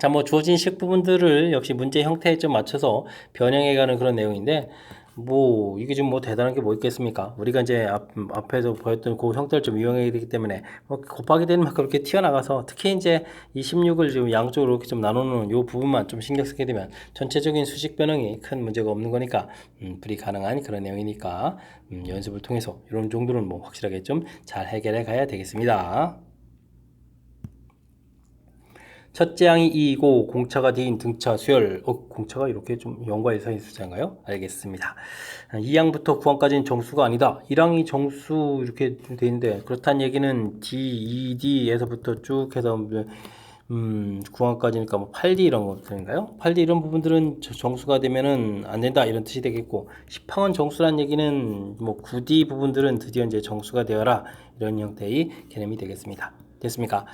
자, 뭐 주어진 식 부분들을 역시 문제 형태에 좀 맞춰서 변형해가는 그런 내용인데 뭐 이게 지금 뭐 대단한 게 뭐 있겠습니까? 우리가 이제 앞에서 보였던 그 형태를 좀 이용해야 되기 때문에 뭐 곱하기 되는 만큼 이렇게 튀어나가서 특히 이제 이 16을 지금 양쪽으로 이렇게 좀 나누는 요 부분만 좀 신경 쓰게 되면 전체적인 수식 변형이 큰 문제가 없는 거니까 풀이 가능한 그런 내용이니까 연습을 통해서 이런 정도는 뭐 확실하게 좀 잘 해결해 가야 되겠습니다. 첫째 항이 2이고 공차가 D인 등차 수열 공차가 이렇게 좀 0과 1 사이 숫자인가요? 알겠습니다. 2항부터 9항까지는 정수가 아니다. 1항이 정수 이렇게 돼 있는데 그렇다는 얘기는 D, 2D에서부터 쭉 해서 9항까지니까 뭐 8D 이런 것들인가요? 8D 이런 부분들은 정수가 되면은 안 된다 이런 뜻이 되겠고 10항은 정수란 얘기는 뭐 9D 부분들은 드디어 이제 정수가 되어라 이런 형태의 개념이 되겠습니다. 됐습니까?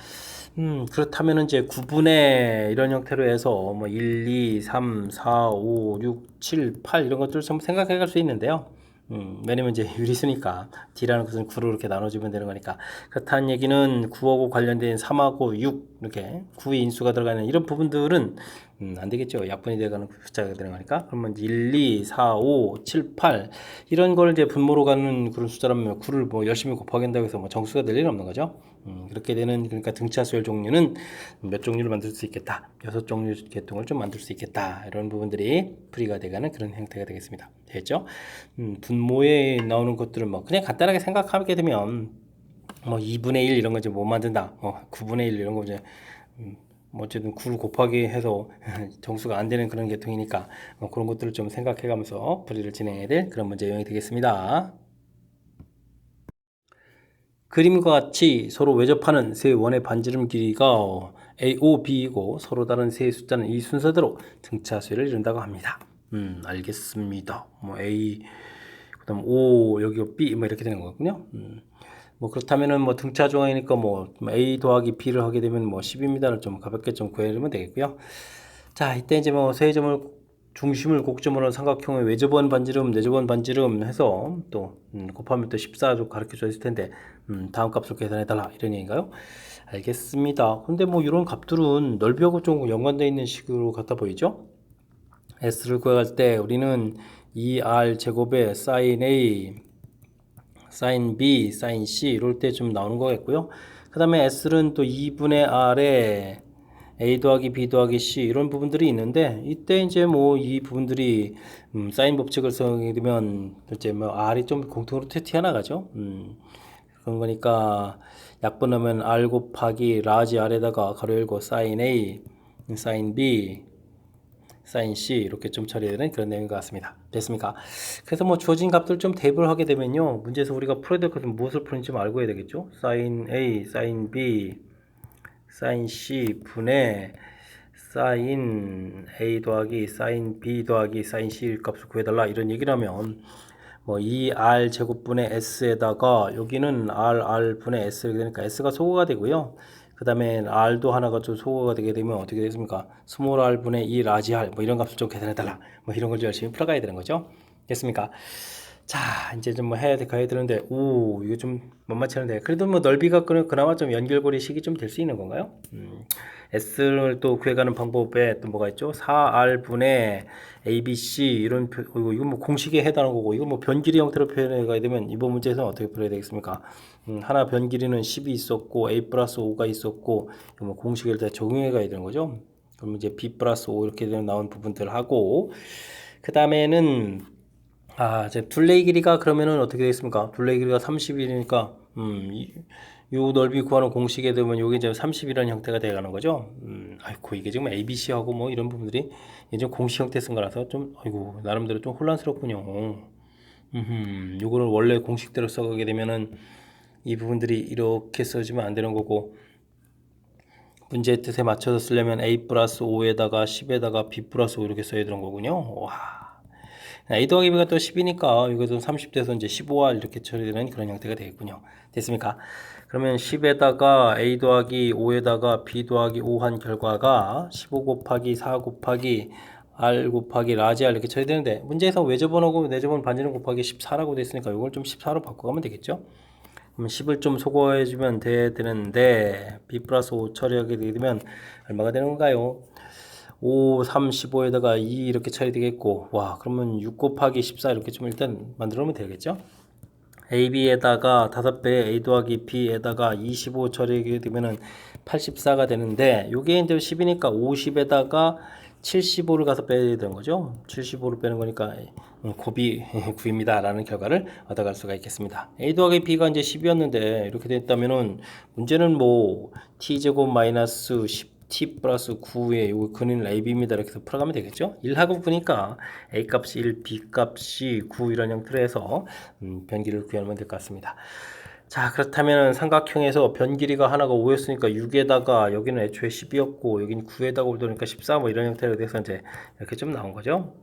그렇다면 이제 구분의 이런 형태로 해서 뭐 1, 2, 3, 4, 5, 6, 7, 8 이런 것들을 전부 생각해 갈 수 있는데요. 왜냐면 이제 유리수니까 D라는 것은 9로 이렇게 나눠주면 되는 거니까 그렇다는 얘기는 9하고 관련된 3하고 6 이렇게 9의 인수가 들어가는 이런 부분들은 안 되겠죠. 약분이 돼가는 숫자가 되는 거니까. 그러면 1, 2, 4, 5, 7, 8 이런 걸 이제 분모로 가는 그런 숫자라면 9를 뭐 열심히 곱하기 한다고 해서 뭐 정수가 될 일은 없는 거죠. 그렇게 되는 그러니까 등차 수열 종류는 몇 종류를 만들 수 있겠다. 6종류 계통을 좀 만들 수 있겠다. 이런 부분들이 풀이가 돼가는 그런 형태가 되겠습니다. 됐죠? 분모에 나오는 것들은 뭐 그냥 간단하게 생각하게 되면 뭐 2분의 1 이런 거 이제 못 만든다. 뭐 9분의 1 이런 거 이제 뭐 어쨌든 9를 곱하기 해서 정수가 안 되는 그런 계통이니까 뭐 그런 것들을 좀 생각해 가면서 풀이를 진행해야 될 그런 문제 유형이 되겠습니다. 그림과 같이 서로 외접하는 세 원의 반지름 길이가 A, O, B이고 서로 다른 세 숫자는 이 순서대로 등차 수를 이룬다고 합니다. 알겠습니다. 뭐 A, 그다음 O, 여기 B 뭐 이렇게 되는 거군요. 뭐 그렇다면은 뭐 등차 조항이니까 뭐 A 더하기 B를 하게 되면 뭐 10입니다를 좀 가볍게 좀 구해내면 되겠고요. 자, 이때 이제 뭐 세점을 중심을 곡점으로 한 삼각형의 외접원 반지름, 내접원 반지름 해서 또 곱하면 또 14도 가르쳐 줘 있을 텐데 다음 값을 계산해 달라 이런 얘기인가요? 알겠습니다. 근데 뭐 이런 값들은 넓이하고 좀 연관되어 있는 식으로 같아 보이죠? S를 구할 때 우리는 2R 제곱에 sin A sin B, sin C 이럴 때 좀 나오는 거겠고요. 그 다음에 S는 또 2분의 R에 A 더하기 B 더하기 C 이런 부분들이 있는데 이때 이제 뭐 이 부분들이 사인 법칙을 써게 되면 이제 뭐 R이 좀 공통으로 튀어나가죠. 그런 거니까 약분하면 R 곱하기 라지 R에다가 가로 열고 sin A, sin B 사인 C 이렇게 좀 처리되는 그런 내용인 것 같습니다. 됐습니까? 그래서 뭐 주어진 값들 좀 대입을 하게 되면요. 문제에서 우리가 풀어야 될 것은 무엇을 푸는지 좀 알고 해야 되겠죠. 사인 A, 사인 B, 사인 C 분의 사인 A 더하기 사인 B 더하기 사인 C 값을 구해달라 이런 얘기를 하면 뭐 2R 제곱분의 S에다가 여기는 R 분의 S 이렇게 되니까 S가 소거가 되고요. 그 다음에 R도 하나가 좀 소거가 되게 되면 어떻게 되겠습니까? 스몰 R 분의 2 라지 R 뭐 이런 값을 좀 계산해달라 뭐 이런 걸 열심히 풀어가야 되는 거죠. 됐습니까? 자 이제 좀 뭐 해야 돼 가야 되는데 오 이거 좀 만만치 않은데 그래도 뭐 넓이가 그나마 좀 연결고리식이 좀 될 수 있는 건가요? S를 또 구해가는 방법에 또 뭐가 있죠? 4R분의 ABC 이런 이거 뭐 공식에 해당하는 거고 이거 뭐 변길이 형태로 표현해 가야 되면 이번 문제에서는 어떻게 풀어야 되겠습니까? 하나 변길이는 10이 있었고 A 플러스 5가 있었고 뭐 공식을 다 적용해 가야 되는 거죠. 그럼 이제 B 플러스 5 이렇게 나온 부분들 하고 그 다음에는 이제 둘레 길이가 그러면은 어떻게 되겠습니까? 둘레 길이가 30이니까 요 넓이 구하는 공식에 되면 요게 이제 30이라는 형태가 되어가는 거죠. 아이고 이게 지금 ABC하고 뭐 이런 부분들이 이제 공식 형태 쓴 거라서 좀 아이고 나름대로 좀 혼란스럽군요. 요거를 원래 공식대로 써가게 되면은 이 부분들이 이렇게 써지면 안 되는 거고 문제의 뜻에 맞춰서 쓰려면 A 플러스 5에다가 10에다가 B 플러스 5 이렇게 써야 되는 거군요. 와. A 더하기 B가 또 10이니까 이것은 30대에서 이제 15R 이렇게 처리되는 그런 형태가 되겠군요. 됐습니까? 그러면 10에다가 A 더하기 5에다가 B 더하기 5 한 결과가 15 곱하기 4 곱하기 R 곱하기 라지 R 이렇게 처리되는데 문제에서 외접원하고 내접원 반지름 곱하기 14라고 되어 있으니까 이걸 좀 14로 바꿔가면 되겠죠? 그럼 10을 좀 소거해주면 되는데 B 플러스 5 처리하게 되면 얼마가 되는 건가요? 5, 3, 15에다가 2 이렇게 처리되겠고 와 그러면 6 곱하기 14 이렇게 좀 일단 만들어 놓으면 되겠죠 AB에다가 5배 A 더하기 B에다가 25 처리하게 되면은 84가 되는데 요게 이제 10이니까 50에다가 75를 가서 빼야 되는 거죠 75를 빼는 거니까 곱이 9입니다 라는 결과를 얻어갈 수가 있겠습니다 A 더하기 B가 이제 10이었는데 이렇게 됐다면은 문제는 뭐 T제곱 마이너스 10 t 플러스 9의 요 근인 AB입니다. 이렇게 해서 풀어가면 되겠죠? 1하고 9니까 A 값이 1, B 값이 9 이런 형태로 해서 변기를 구하면 될 것 같습니다. 자 그렇다면 삼각형에서 변 길이가 하나가 5였으니까 6에다가 여기는 애초에 10이었고 여기는 9에다가 올도니까 14 뭐 이런 형태로 돼서 이제 이렇게 좀 나온 거죠.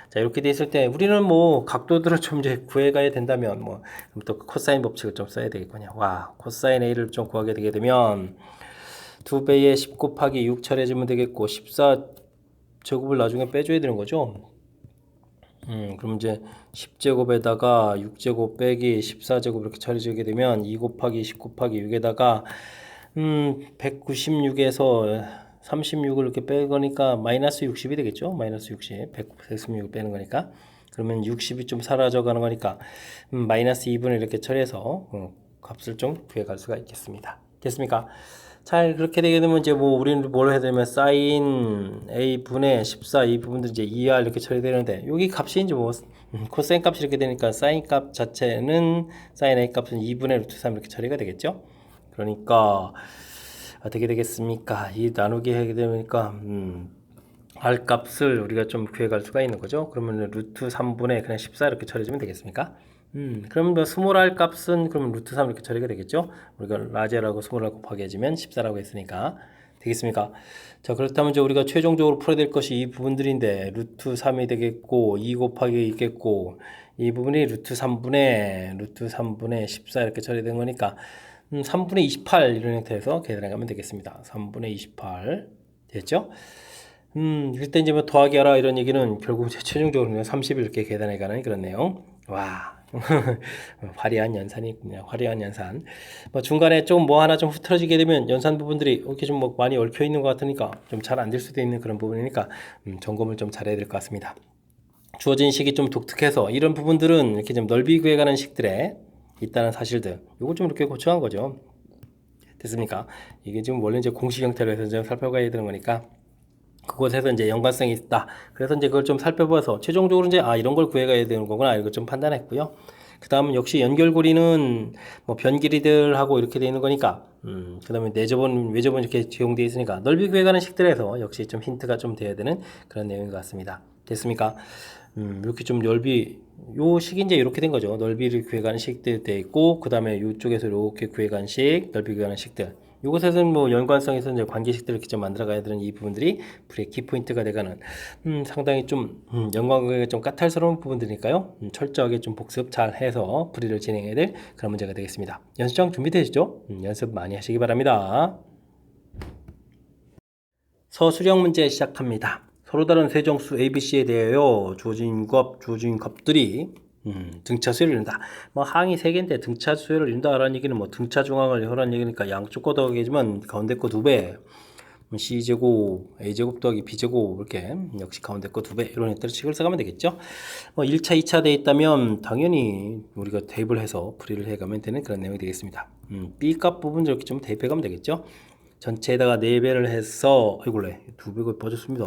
자 이렇게 돼 있을 때 우리는 뭐 각도들을 좀 이제 구해가야 된다면 뭐 또 코사인 법칙을 좀 써야 되겠군요. 와 코사인 A를 좀 구하게 되게 되면 2배에 10 곱하기 6 처리해주면 되겠고 14 제곱을 나중에 빼줘야 되는 거죠. 그럼 이제 10제곱에다가 6제곱 빼기 14제곱 이렇게 처리해주게 되면 2 곱하기 10 곱하기 6에다가 196에서 36을 이렇게 빼는 거니까 마이너스 60이 되겠죠. 마이너스 60, 136을 빼는 거니까. 그러면 60이 좀 사라져 가는 거니까 마이너스 2분을 이렇게 처리해서 값을 좀 구해갈 수가 있겠습니다. 됐습니까? 잘 그렇게 되게 되면 이제 뭐 우리는 뭘 해야 되면 사인 a분의 14 이 부분도 이제 2r 이렇게 처리되는데 여기 값이 이제 뭐 코사인 값이 이렇게 되니까 사인 값 자체는 사인 a 값은 2분의 루트 3 이렇게 처리가 되겠죠. 그러니까 어떻게 되겠습니까? 이 나누기 하게 되니까 r 값을 우리가 좀 구해갈 수가 있는 거죠. 그러면 루트 3분의 그냥 14 이렇게 처리해주면 되겠습니까? 그러면 뭐 스몰 r 값은 그러면 루트 3 이렇게 처리가 되겠죠. 우리가 라지라고 스몰 r 곱하기 해주면 14라고 했으니까 되겠습니까? 자, 그렇다면 이제 우리가 최종적으로 풀어야 될 것이 이 부분들인데 루트 3이 되겠고 2 곱하기 있겠고 이 부분이 루트 3분의 14 이렇게 처리된 거니까 3분의 28 이런 형태에서 계산해 가면 되겠습니다. 3분의 28 됐죠? 일단 이제 뭐 더하기 하라 이런 얘기는 결국 최종적으로 그냥 30을 이렇게 계산해 가는 그런 내용. 와. 화려한 연산이 있군요. 화려한 연산. 뭐 중간에 좀 뭐 하나 좀 흐트러지게 되면 연산 부분들이 이렇게 좀 뭐 많이 얽혀 있는 것 같으니까 좀 잘 안 될 수도 있는 그런 부분이니까 점검을 좀 잘해야 될 것 같습니다. 주어진 식이 좀 독특해서 이런 부분들은 이렇게 좀 넓이 구해가는 식들에 있다는 사실들. 요거 좀 이렇게 고쳐한 거죠. 됐습니까? 이게 지금 원래 이제 공식 형태로 해서 좀 살펴가야 되는 거니까. 그곳에서 이제 연관성이 있다. 그래서 이제 그걸 좀 살펴봐서 최종적으로 이제 이런 걸 구해가야 되는 거구나 이걸 좀 판단했고요. 그 다음 역시 연결고리는 뭐 변길이들하고 이렇게 되어 있는 거니까 그 다음에 내접은 외접은 이렇게 제공되어 있으니까 넓이 구해가는 식들에서 역시 좀 힌트가 좀 돼야 되는 그런 내용인 것 같습니다. 됐습니까? 이렇게 좀 넓이 요 식이 이제 이렇게 된 거죠. 넓이를 구해가는 식들 돼 있고 그 다음에 이쪽에서 이렇게 구해가는 식, 넓이 구해가는 식들. 이곳에서는 뭐 연관성에서 이제 관계식들을 이렇게 좀 만들어가야 되는 이 부분들이 불의 키포인트가 돼가는 상당히 좀 연관관계가 좀 까탈스러운 부분들이니까요. 철저하게 좀 복습 잘 해서 풀이를 진행해야 될 그런 문제가 되겠습니다. 연습장 준비되시죠? 연습 많이 하시기 바랍니다. 서술형 문제 시작합니다. 서로 다른 세정수 ABC에 대하여 주어진 값들이 등차 수열을 이룬다. 뭐 항이 3개인데 등차 수열을 이룬다라는 얘기는 뭐 등차 중앙을 이루라는 얘기니까 양쪽 거 더하기지만 가운데 거 2배. C제곱, A제곱 더하기 B제곱 이렇게 역시 가운데 거 2배 이런 형태로 식을 써가면 되겠죠. 뭐 1차, 2차 돼 있다면 당연히 우리가 대입을 해서 풀이를 해가면 되는 그런 내용이 되겠습니다. B값 부분 이렇게 좀 대입해가면 되겠죠. 전체에다가 4배를 해서 이걸로 2배가 빠졌습니다.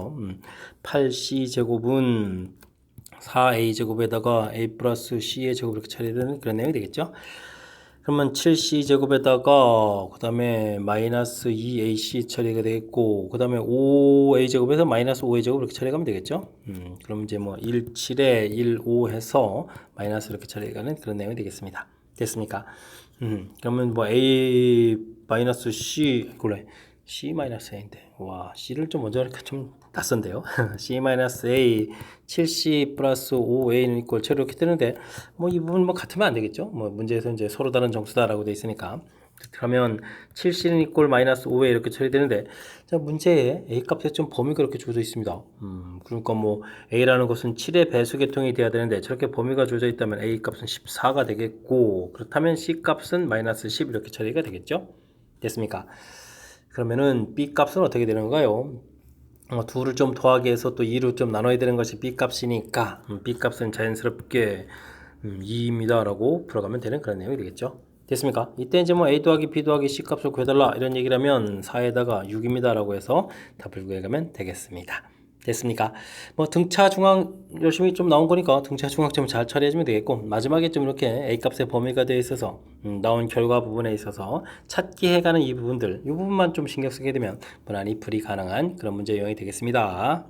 8C제곱은 4A제곱에다가 A 플러스 C의 제곱 이렇게 처리되는 그런 내용이 되겠죠. 그러면 7C제곱에다가 그 다음에 마이너스 2AC 처리가 되겠고 그 다음에 5A제곱에서 마이너스 5A제곱 이렇게 처리하면 되겠죠. 그럼 이제 뭐 17에 15 해서 마이너스 이렇게 처리가는 그런 내용이 되겠습니다. 됐습니까? 그러면 뭐 A 마이너스 C 그래 C 마이너스 A인데 와 C를 좀 먼저 하니까 좀 낯선데요. C 마이너스 A 7C 플러스 5A는 이꼴 채로 이렇게 뜨는데 뭐 이 부분 뭐 같으면 안 되겠죠. 뭐 문제에서 이제 서로 다른 정수다라고 돼 있으니까 그러면 7C는 이꼴 마이너스 5A 이렇게 처리되는데 자 문제에 A 값에 좀 범위가 이렇게 주어져 있습니다. 그러니까 뭐 A라는 것은 7의 배수 계통이 돼야 되는데 저렇게 범위가 주어져 있다면 A 값은 14가 되겠고 그렇다면 C 값은 마이너스 10 이렇게 처리가 되겠죠. 됐습니까? 그러면은 B 값은 어떻게 되는가요? 2를 좀 더하기 해서 또 2로 좀 나눠야 되는 것이 B 값이니까 B 값은 자연스럽게 2입니다 라고 풀어가면 되는 그런 내용이 되겠죠. 됐습니까? 이때 이제 뭐 A 더하기 B 더하기 C 값을 구해달라 이런 얘기라면 4에다가 6입니다 라고 해서 답을 구해가면 되겠습니다. 됐습니까? 뭐 등차 중앙 열심히 좀 나온 거니까 등차 중앙 좀 잘 처리해주면 되겠고 마지막에 좀 이렇게 A 값의 범위가 되어 있어서 나온 결과 부분에 있어서 찾기 해가는 이 부분들 이 부분만 좀 신경 쓰게 되면 무난히 풀이 가능한 그런 문제 유형이 되겠습니다.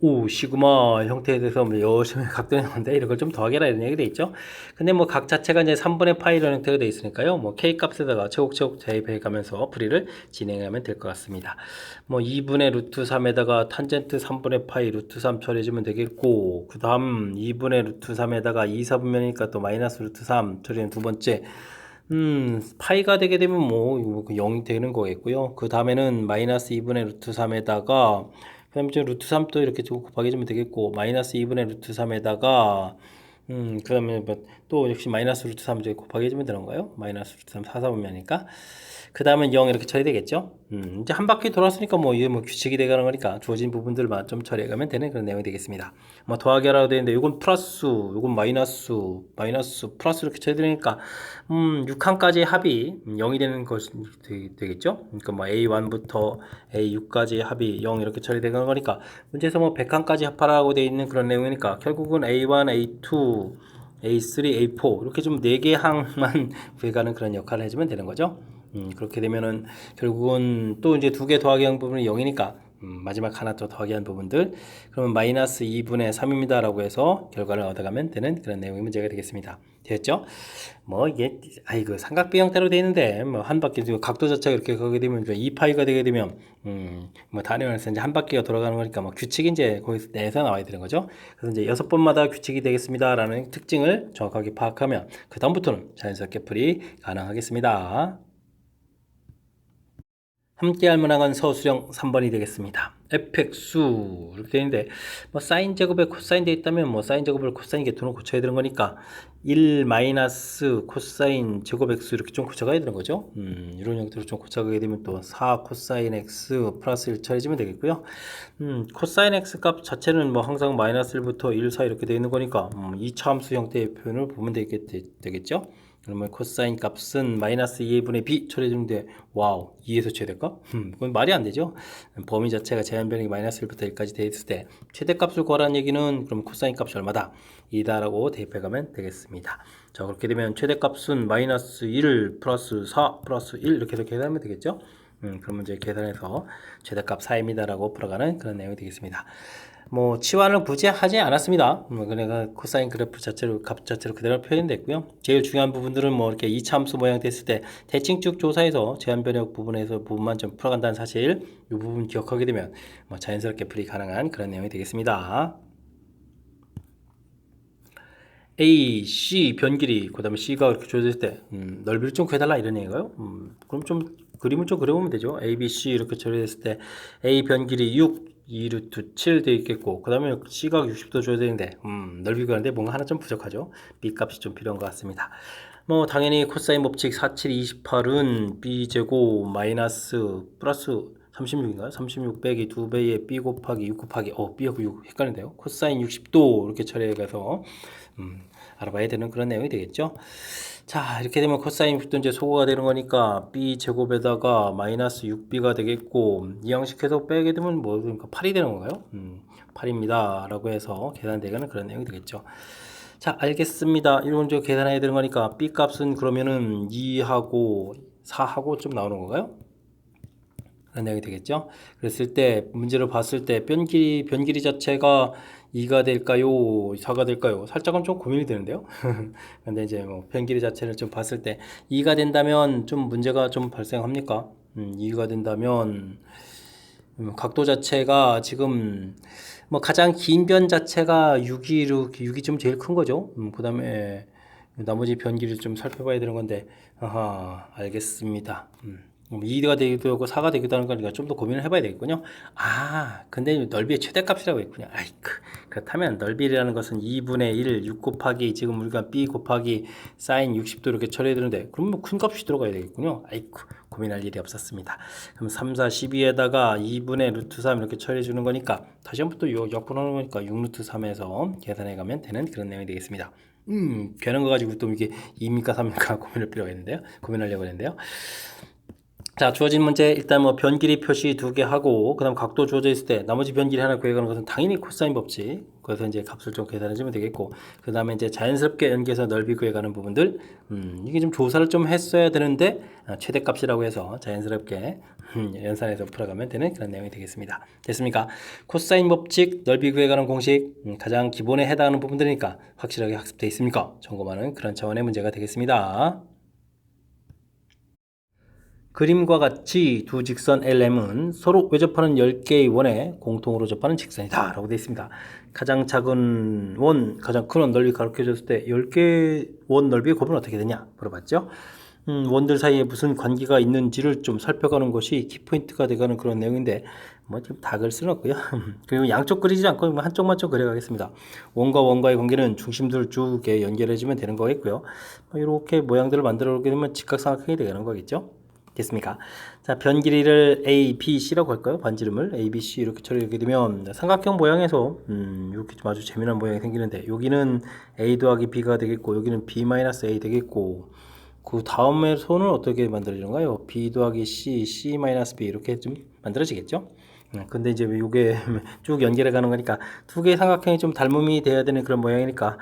오 시그마 형태에 대해서 뭐 열심히 각도했는데 이런 걸 좀 더하게라 이런 얘기 돼 있죠. 근데 뭐 각 자체가 이제 3분의 파이 이런 형태가 돼 있으니까요. 뭐 K 값에다가 차곡차곡 대입해 가면서 풀이를 진행하면 될 것 같습니다. 뭐 2분의 루트 3에다가 탄젠트 3분의 파이 루트 3 처리해주면 되겠고 그 다음 2분의 루트 3에다가 2, 4분면이니까 또 마이너스 루트 3 처리는 두 번째 파이가 되게 되면 뭐 0이 되는 거겠고요. 그 다음에는 마이너스 2분의 루트 3에다가 그 다음에 루트 3도 이렇게 곱하기 주면 되겠고 마이너스 2분의 루트 3에다가 그 다음에 뭐또 역시 마이너스 루트 3 이제 곱하기 해주면 되는 거예요. 마이너스 루트 3 4사분면이니까. 그 다음에 0 이렇게 처리 되겠죠. 이제 한 바퀴 돌았으니까 뭐 이게 뭐 규칙이 되가는 거니까 주어진 부분들만 좀 처리해가면 되는 그런 내용이 되겠습니다. 뭐 더하기 하라고 되는데 이건 플러스, 이건 마이너스, 플러스 이렇게 처리되니까 6항까지 합이 0이 되는 것이 되겠죠. 그러니까 뭐 A1부터 A6까지 합이 0 이렇게 처리되는 거니까 문제에서 뭐 100항까지 합하라고 되어 있는 그런 내용이니까 결국은 A1, A2, A3, A4 이렇게 좀 4개 항만 구해가는 그런 역할을 해주면 되는 거죠. 그렇게 되면은 결국은 또 이제 2개 더하기 한 부분이 0이니까 마지막 하나 더 더하기 한 부분들 그러면 마이너스 2분의 3입니다 라고 해서 결과를 얻어가면 되는 그런 내용의 문제가 되겠습니다. 되었죠? 뭐 이게 아이고 삼각비 형태로 되어 있는데 뭐 한 바퀴 각도 자체가 이렇게 가게 되면 2파이가 되게 되면 뭐 단위원에서 이제 한 바퀴가 돌아가는 거니까 뭐 규칙이 이제 거기서 내에서 나와야 되는 거죠. 그래서 이제 6번마다 규칙이 되겠습니다라는 특징을 정확하게 파악하면 그 다음부터는 자연스럽게 풀이 가능하겠습니다. 함께 할 문항은 서술형 3번이 되겠습니다. fx수 이렇게 되는데 뭐 사인 제곱에 코사인 되어 있다면 뭐 사인 제곱을 코사인 계통으로 고쳐야 되는 거니까 1 마이너스 코사인 제곱 x 이렇게 좀 고쳐가야 되는 거죠. 이런 형태로 좀 고쳐가게 되면 또 4 코사인 x 플러스 1 처리해주면 되겠고요. 코사인 x 값 자체는 뭐 항상 마이너스 1부터 1 사이 이렇게 되어 있는 거니까 2차함수 형태의 표현을 보면 되겠죠. 그러면 코사인 값은 마이너스 2분의 b 처리해주는데 와우 2에서 최대값? 그건 말이 안 되죠. 범위 자체가 제한 변형이 마이너스 1부터 1까지 되어 있을 때 최대값을 구하라는 얘기는 그럼 코사인 값이 얼마다? 2다라고 대입해가면 되겠습니다. 자 그렇게 되면 최대값은 마이너스 1 플러스 4 플러스 1 이렇게 해서 계산하면 되겠죠. 그러면 이제 계산해서 최대값 4입니다 라고 풀어가는 그런 내용이 되겠습니다. 뭐 치환을 굳이 하지 않았습니다. 그러니까 코사인 그래프 자체로 값 자체로 그대로 표현됐고요. 제일 중요한 부분들은 뭐 이렇게 이차함수 모양 됐을 때 대칭축 조사에서 제한 변형 부분만 좀 풀어간다는 사실 이 부분 기억하게 되면 뭐 자연스럽게 풀이 가능한 그런 내용이 되겠습니다. A, C 변길이 그 다음에 C가 이렇게 주어졌을 때 넓이를 좀 구해달라 이런 얘기인가요? 그럼 좀 그림을 좀 그려보면 되죠. A, B, C 이렇게 처리됐을 때 A 변길이 6 2루트 7 되어 있겠고 그 다음에 C가 60도 줘야 되는데 넓이 구하는데 뭔가 하나 좀 부족하죠. B 값이 좀 필요한 것 같습니다. 뭐 당연히 코사인 법칙 4, 7, 28은 B제곱 마이너스 플러스 36인가요? 36 빼기 2배의 B 곱하기 6 곱하기 B하고 6 헷갈린데요. 코사인 60도 이렇게 처리해가서 알아봐야 되는 그런 내용이 되겠죠. 자 이렇게 되면 코사인 60도 이제 소거가 되는 거니까 B 제곱에다가 마이너스 6B가 되겠고 이 양식해서 빼게 되면 뭐 그러니까 8이 되는 건가요? 8입니다 라고 해서 계산되는 그런 내용이 되겠죠. 자 알겠습니다. 이런 저 계산해야 되는 거니까 B 값은 그러면은 2하고 4하고 좀 나오는 건가요? 그런 내용이 되겠죠. 그랬을 때 문제를 봤을 때 변길이 자체가 2가 될까요? 4가 될까요? 살짝은 좀 고민이 되는데요. 근데 이제 뭐 변길이 자체를 좀 봤을 때 2가 된다면 좀 문제가 좀 발생합니까? 2가 된다면 각도 자체가 지금 뭐 가장 긴 변 자체가 6이 좀 제일 큰 거죠. 그 다음에 나머지 변길을 좀 살펴봐야 되는 건데 아하 알겠습니다. 2가 되기도 하고 4가 되기도 하는 거니까 좀 더 고민을 해봐야 되겠군요. 근데 넓이의 최대값이라고 했군요. 그렇다면 넓이라는 것은 2분의 1, 6 곱하기 지금 우리가 B 곱하기 사인 60도 이렇게 처리해야 되는데 그럼 뭐 큰 값이 들어가야 되겠군요. 고민할 일이 없었습니다. 그럼 3, 4, 12에다가 2분의 루트 3 이렇게 처리해 주는 거니까 다시 한번 또 역분하는 거니까 6 루트 3에서 계산해 가면 되는 그런 내용이 되겠습니다. 되는 거 가지고 또 이게 2입니까 3입니까 고민하려고 했는데요. 자 주어진 문제 일단 뭐 변길이 표시 2개 하고 그 다음 각도 주어져 있을 때 나머지 변길이 하나 구해가는 것은 당연히 코사인 법칙 그래서 이제 값을 좀 계산해 주면 되겠고 그 다음에 이제 자연스럽게 연계해서 넓이 구해가는 부분들 이게 좀 조사를 좀 했어야 되는데 최대값이라고 해서 자연스럽게 연산해서 풀어가면 되는 그런 내용이 되겠습니다. 됐습니까? 코사인 법칙 넓이 구해가는 공식 가장 기본에 해당하는 부분들이니까 확실하게 학습되어 있습니까? 점검하는 그런 차원의 문제가 되겠습니다. 그림과 같이 두 직선 LM은 서로 외접하는 10개의 원에 공통으로 접하는 직선이다 라고 되어 있습니다. 가장 작은 원, 가장 큰 원 넓이 가르쳐줬을 때 10개의 원 넓이의 곱은 어떻게 되냐 물어봤죠. 원들 사이에 무슨 관계가 있는지를 좀 살펴가는 것이 키포인트가 되가는 그런 내용인데 뭐 지금 다 그릴 수는 없고요. 그리고 양쪽 그리지 않고 뭐 한쪽만 좀 그려가겠습니다. 원과 원과의 관계는 중심들 쭉 이렇게 연결해주면 되는 거겠고요. 이렇게 모양들을 만들어 오게 되면 직각삼각형이 되는 거겠죠. 됐습니까? 자, 변 길이를 A, B, C라고 할까요? 반지름을 A, B, C 이렇게 처리하게 되면 삼각형 모양에서 이렇게 좀 아주 재미난 모양이 생기는데 여기는 A 더하기 B가 되겠고 여기는 B 마이너스 A 되겠고 그 다음에 손은 어떻게 만들어지는가요? B 더하기 C, C 마이너스 B 이렇게 좀 만들어지겠죠? 근데 이제 이게 쭉 연결해 가는 거니까 두 개의 삼각형이 좀 닮음이 돼야 되는 그런 모양이니까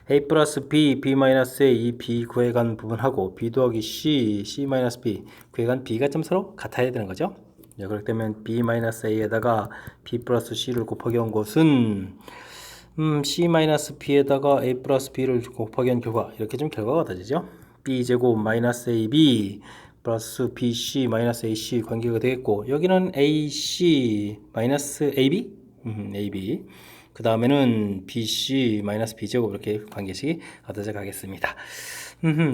A 플러스 B, B 마이너스 A, 이 B 구해간 부분하고 B 더하기 C, C 마이너스 B 구해간 B가 좀 서로 같아야 되는 거죠. 그렇기 때문에 B 마이너스 A에다가 B 플러스 C를 곱하기 한 것은 C 마이너스 B에다가 A 플러스 B를 곱하기 한 결과 이렇게 좀 결과가 얻어지죠. B제곱 마이너스 AB 플러스 BC 마이너스 AC 관계가 되겠고 여기는 AC 마이너스 AB AB 그 다음에는 BC 마이너스 B제곱 이렇게 관계식이 얻어져 가겠습니다.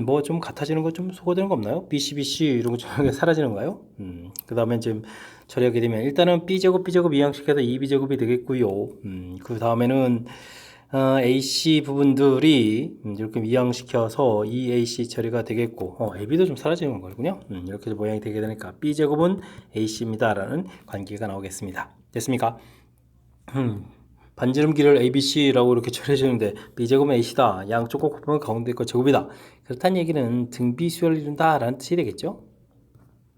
뭐 좀 같아지는 거 좀 소거되는 거 없나요? BC 이런 거 좀 사라지는가요? 그 다음에 지금 처리하게 되면 일단은 B제곱 이항식해서 2B제곱이 되겠고요. 그 다음에는 AC 부분들이 이렇게 이항시켜서 EAC 처리가 되겠고 AB도 좀 사라지는 거군요. 이렇게 모양이 되게 되니까 B제곱은 AC입니다 라는 관계가 나오겠습니다. 됐습니까? 반지름 길이를 ABC라고 이렇게 처리해 주는데 B제곱은 AC다. 양쪽 꼭 곱하면 가운데 거 제곱이다. 그렇다는 얘기는 등비수열을 이룬다 라는 뜻이 되겠죠?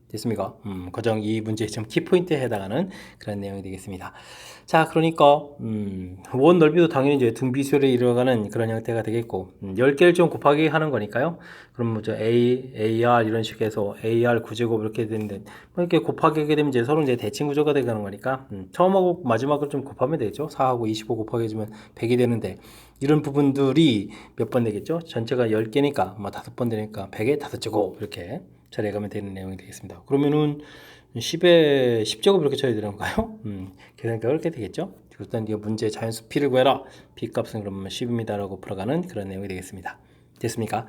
됐습니까? 과정 이 문제의 좀 키포인트에 해당하는 그런 내용이 되겠습니다. 자, 그러니까 원 넓이도 당연히 이제 등비수열에 이루어가는 그런 형태가 되겠고 10개를 좀 곱하기 하는 거니까요. 그럼 뭐죠? A, AR 이런 식으로 해서 AR 9제곱 이렇게 되는데 뭐 이렇게 곱하게 되면 이제 서로 이제 대칭 구조가 되는 거니까 처음하고 마지막을 좀 곱하면 되죠. 4하고 25 곱하게 해주면 100이 되는데 이런 부분들이 몇 번 되겠죠? 전체가 10개니까 뭐 5번 되니까 100에 5제곱 이렇게 처리해가면 되는 내용이 되겠습니다. 그러면은 10에 10제곱 이렇게 처리해야 되는 건가요? 계산기가 그렇게 되겠죠? 일단 이 문제 자연수 P를 구해라. P 값은 그러면 10입니다. 라고 풀어가는 그런 내용이 되겠습니다. 됐습니까?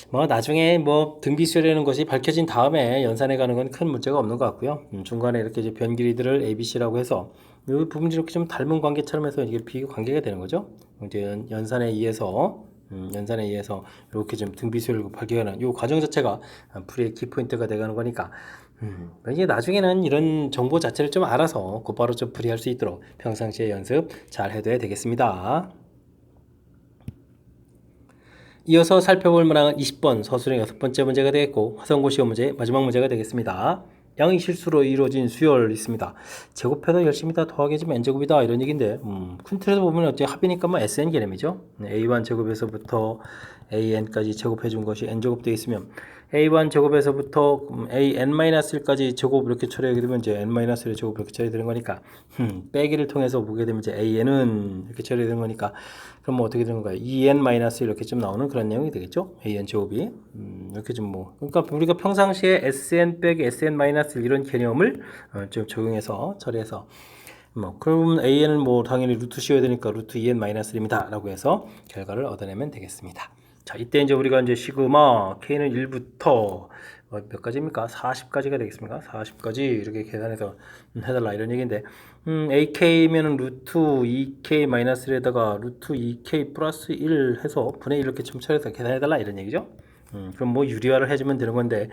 뭐 나중에 뭐 등비수열이라는 것이 밝혀진 다음에 연산해 가는 건 큰 문제가 없는 것 같고요. 중간에 이렇게 이제 변 길이들을 ABC라고 해서 이 부분이 이렇게 좀 닮은 관계처럼 해서 이게 비관계가 되는 거죠. 이제 연산에 의해서 이렇게 좀 등비수열을 발견하는 이 과정 자체가 풀이의 키포인트가 되가는 거니까 이제 나중에는 이런 정보 자체를 좀 알아서 곧바로 좀 풀이할 수 있도록 평상시에 연습 잘 해둬야 되겠습니다. 이어서 살펴볼 문항은 20번 서술형 6번째 문제가 되겠고 화성고 시험 문제 마지막 문제가 되겠습니다. 양의 실수로 이루어진 수열 있습니다. 제곱해도 열심이다 더하기지만 n제곱이다 이런 얘기인데 큰 틀에서 보면 어째 합이니까 뭐 SN 개념이죠. A1 제곱에서부터 AN까지 제곱해 준 것이 n제곱 되어 있으면 A1 제곱에서부터 AN-1까지 제곱 이렇게 처리하게 되면 이제 N-1의 제곱 이렇게 처리되는 거니까 빼기를 통해서 보게 되면 이제 AN은 이렇게 처리되는 거니까 그럼 뭐 어떻게 되는 거예요? EN- 이렇게 좀 나오는 그런 내용이 되겠죠? AN 제곱이 이렇게 좀 뭐 그러니까 우리가 평상시에 SN 빼기 SN- 이런 개념을 좀 적용해서 처리해서 뭐 그럼 AN은 뭐 당연히 루트 씌워야 되니까 루트 EN-1입니다 라고 해서 결과를 얻어내면 되겠습니다. 자, 이때 이제 우리가 이제 시그마 K는 1부터 몇 가지입니까? 40까지가 되겠습니까? 40까지 이렇게 계산해서 해달라 이런 얘기인데 AK면은 루트 2K 마이너스에다가 루트 2K 플러스 1 해서 분의 1 이렇게 첨처해서 계산해달라 이런 얘기죠. 그럼 뭐 유리화를 해주면 되는 건데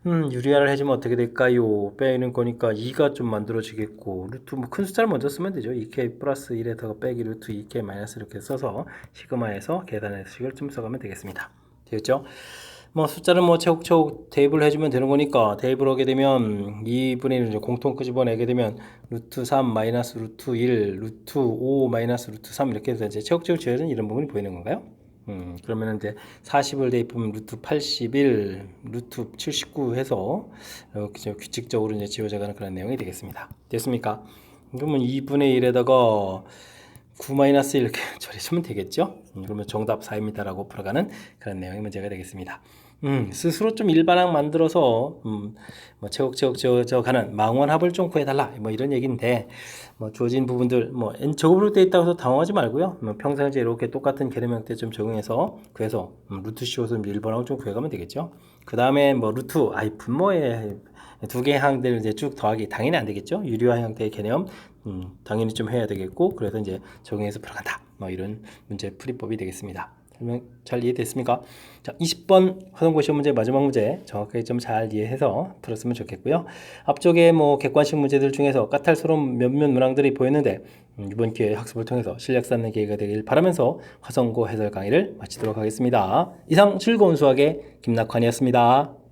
유리화를 해주면 어떻게 될까요? 빼는 거니까 2가 좀 만들어지겠고 루트 뭐 큰 숫자를 먼저 쓰면 되죠. 2k 플러스 1에다가 빼기 루트 2k 마이너스 이렇게 써서 시그마에서 계산의 식을 좀 써가면 되겠습니다. 되겠죠? 뭐 숫자를 뭐 차곡차곡 대입을 해주면 되는 거니까 대입을 하게 되면 2분의 1을 공통 끄집어내게 되면 루트 3 마이너스 루트 1 루트 5 마이너스 루트 3 이렇게 해서 이제 차곡차곡 지어진 이런 부분이 보이는 건가요? 그러면 이제 40을 대입하면 루트 81, 루트 79 해서 이렇게 규칙적으로 이제 지워져가는 그런 내용이 되겠습니다. 됐습니까? 그러면 2분의 1에다가 9-1 이렇게 처리하시면 되겠죠? 그러면 정답 4입니다라고 풀어가는 그런 내용의 문제가 되겠습니다. 스스로 좀 일반항 만들어서 뭐 체곡체곡 저가는 망원합을 좀 구해달라 뭐 이런 얘기인데 뭐 주어진 부분들 뭐 n 제곱으로 되어 있다고 해서 당황하지 말고요. 뭐 평상시에 이렇게 똑같은 개념 형태 좀 적용해서 그래서 루트 씌워서 일반항을 좀 구해가면 되겠죠. 그 다음에 뭐 루트, 분모에 두 개의 항들 이제 쭉 더하기 당연히 안 되겠죠. 유리화 형태의 개념 당연히 좀 해야 되겠고, 그래서 이제 적용해서 풀어간다. 뭐 이런 문제 풀이법이 되겠습니다. 설명 잘 이해됐습니까? 자, 20번 화성고 시험 문제 마지막 문제 정확하게 좀 잘 이해해서 풀었으면 좋겠고요. 앞쪽에 뭐 객관식 문제들 중에서 까탈스러운 몇몇 문항들이 보였는데 이번 기회에 학습을 통해서 실력 쌓는 기회가 되길 바라면서 화성고 해설 강의를 마치도록 하겠습니다. 이상 즐거운 수학의 김낙환이었습니다.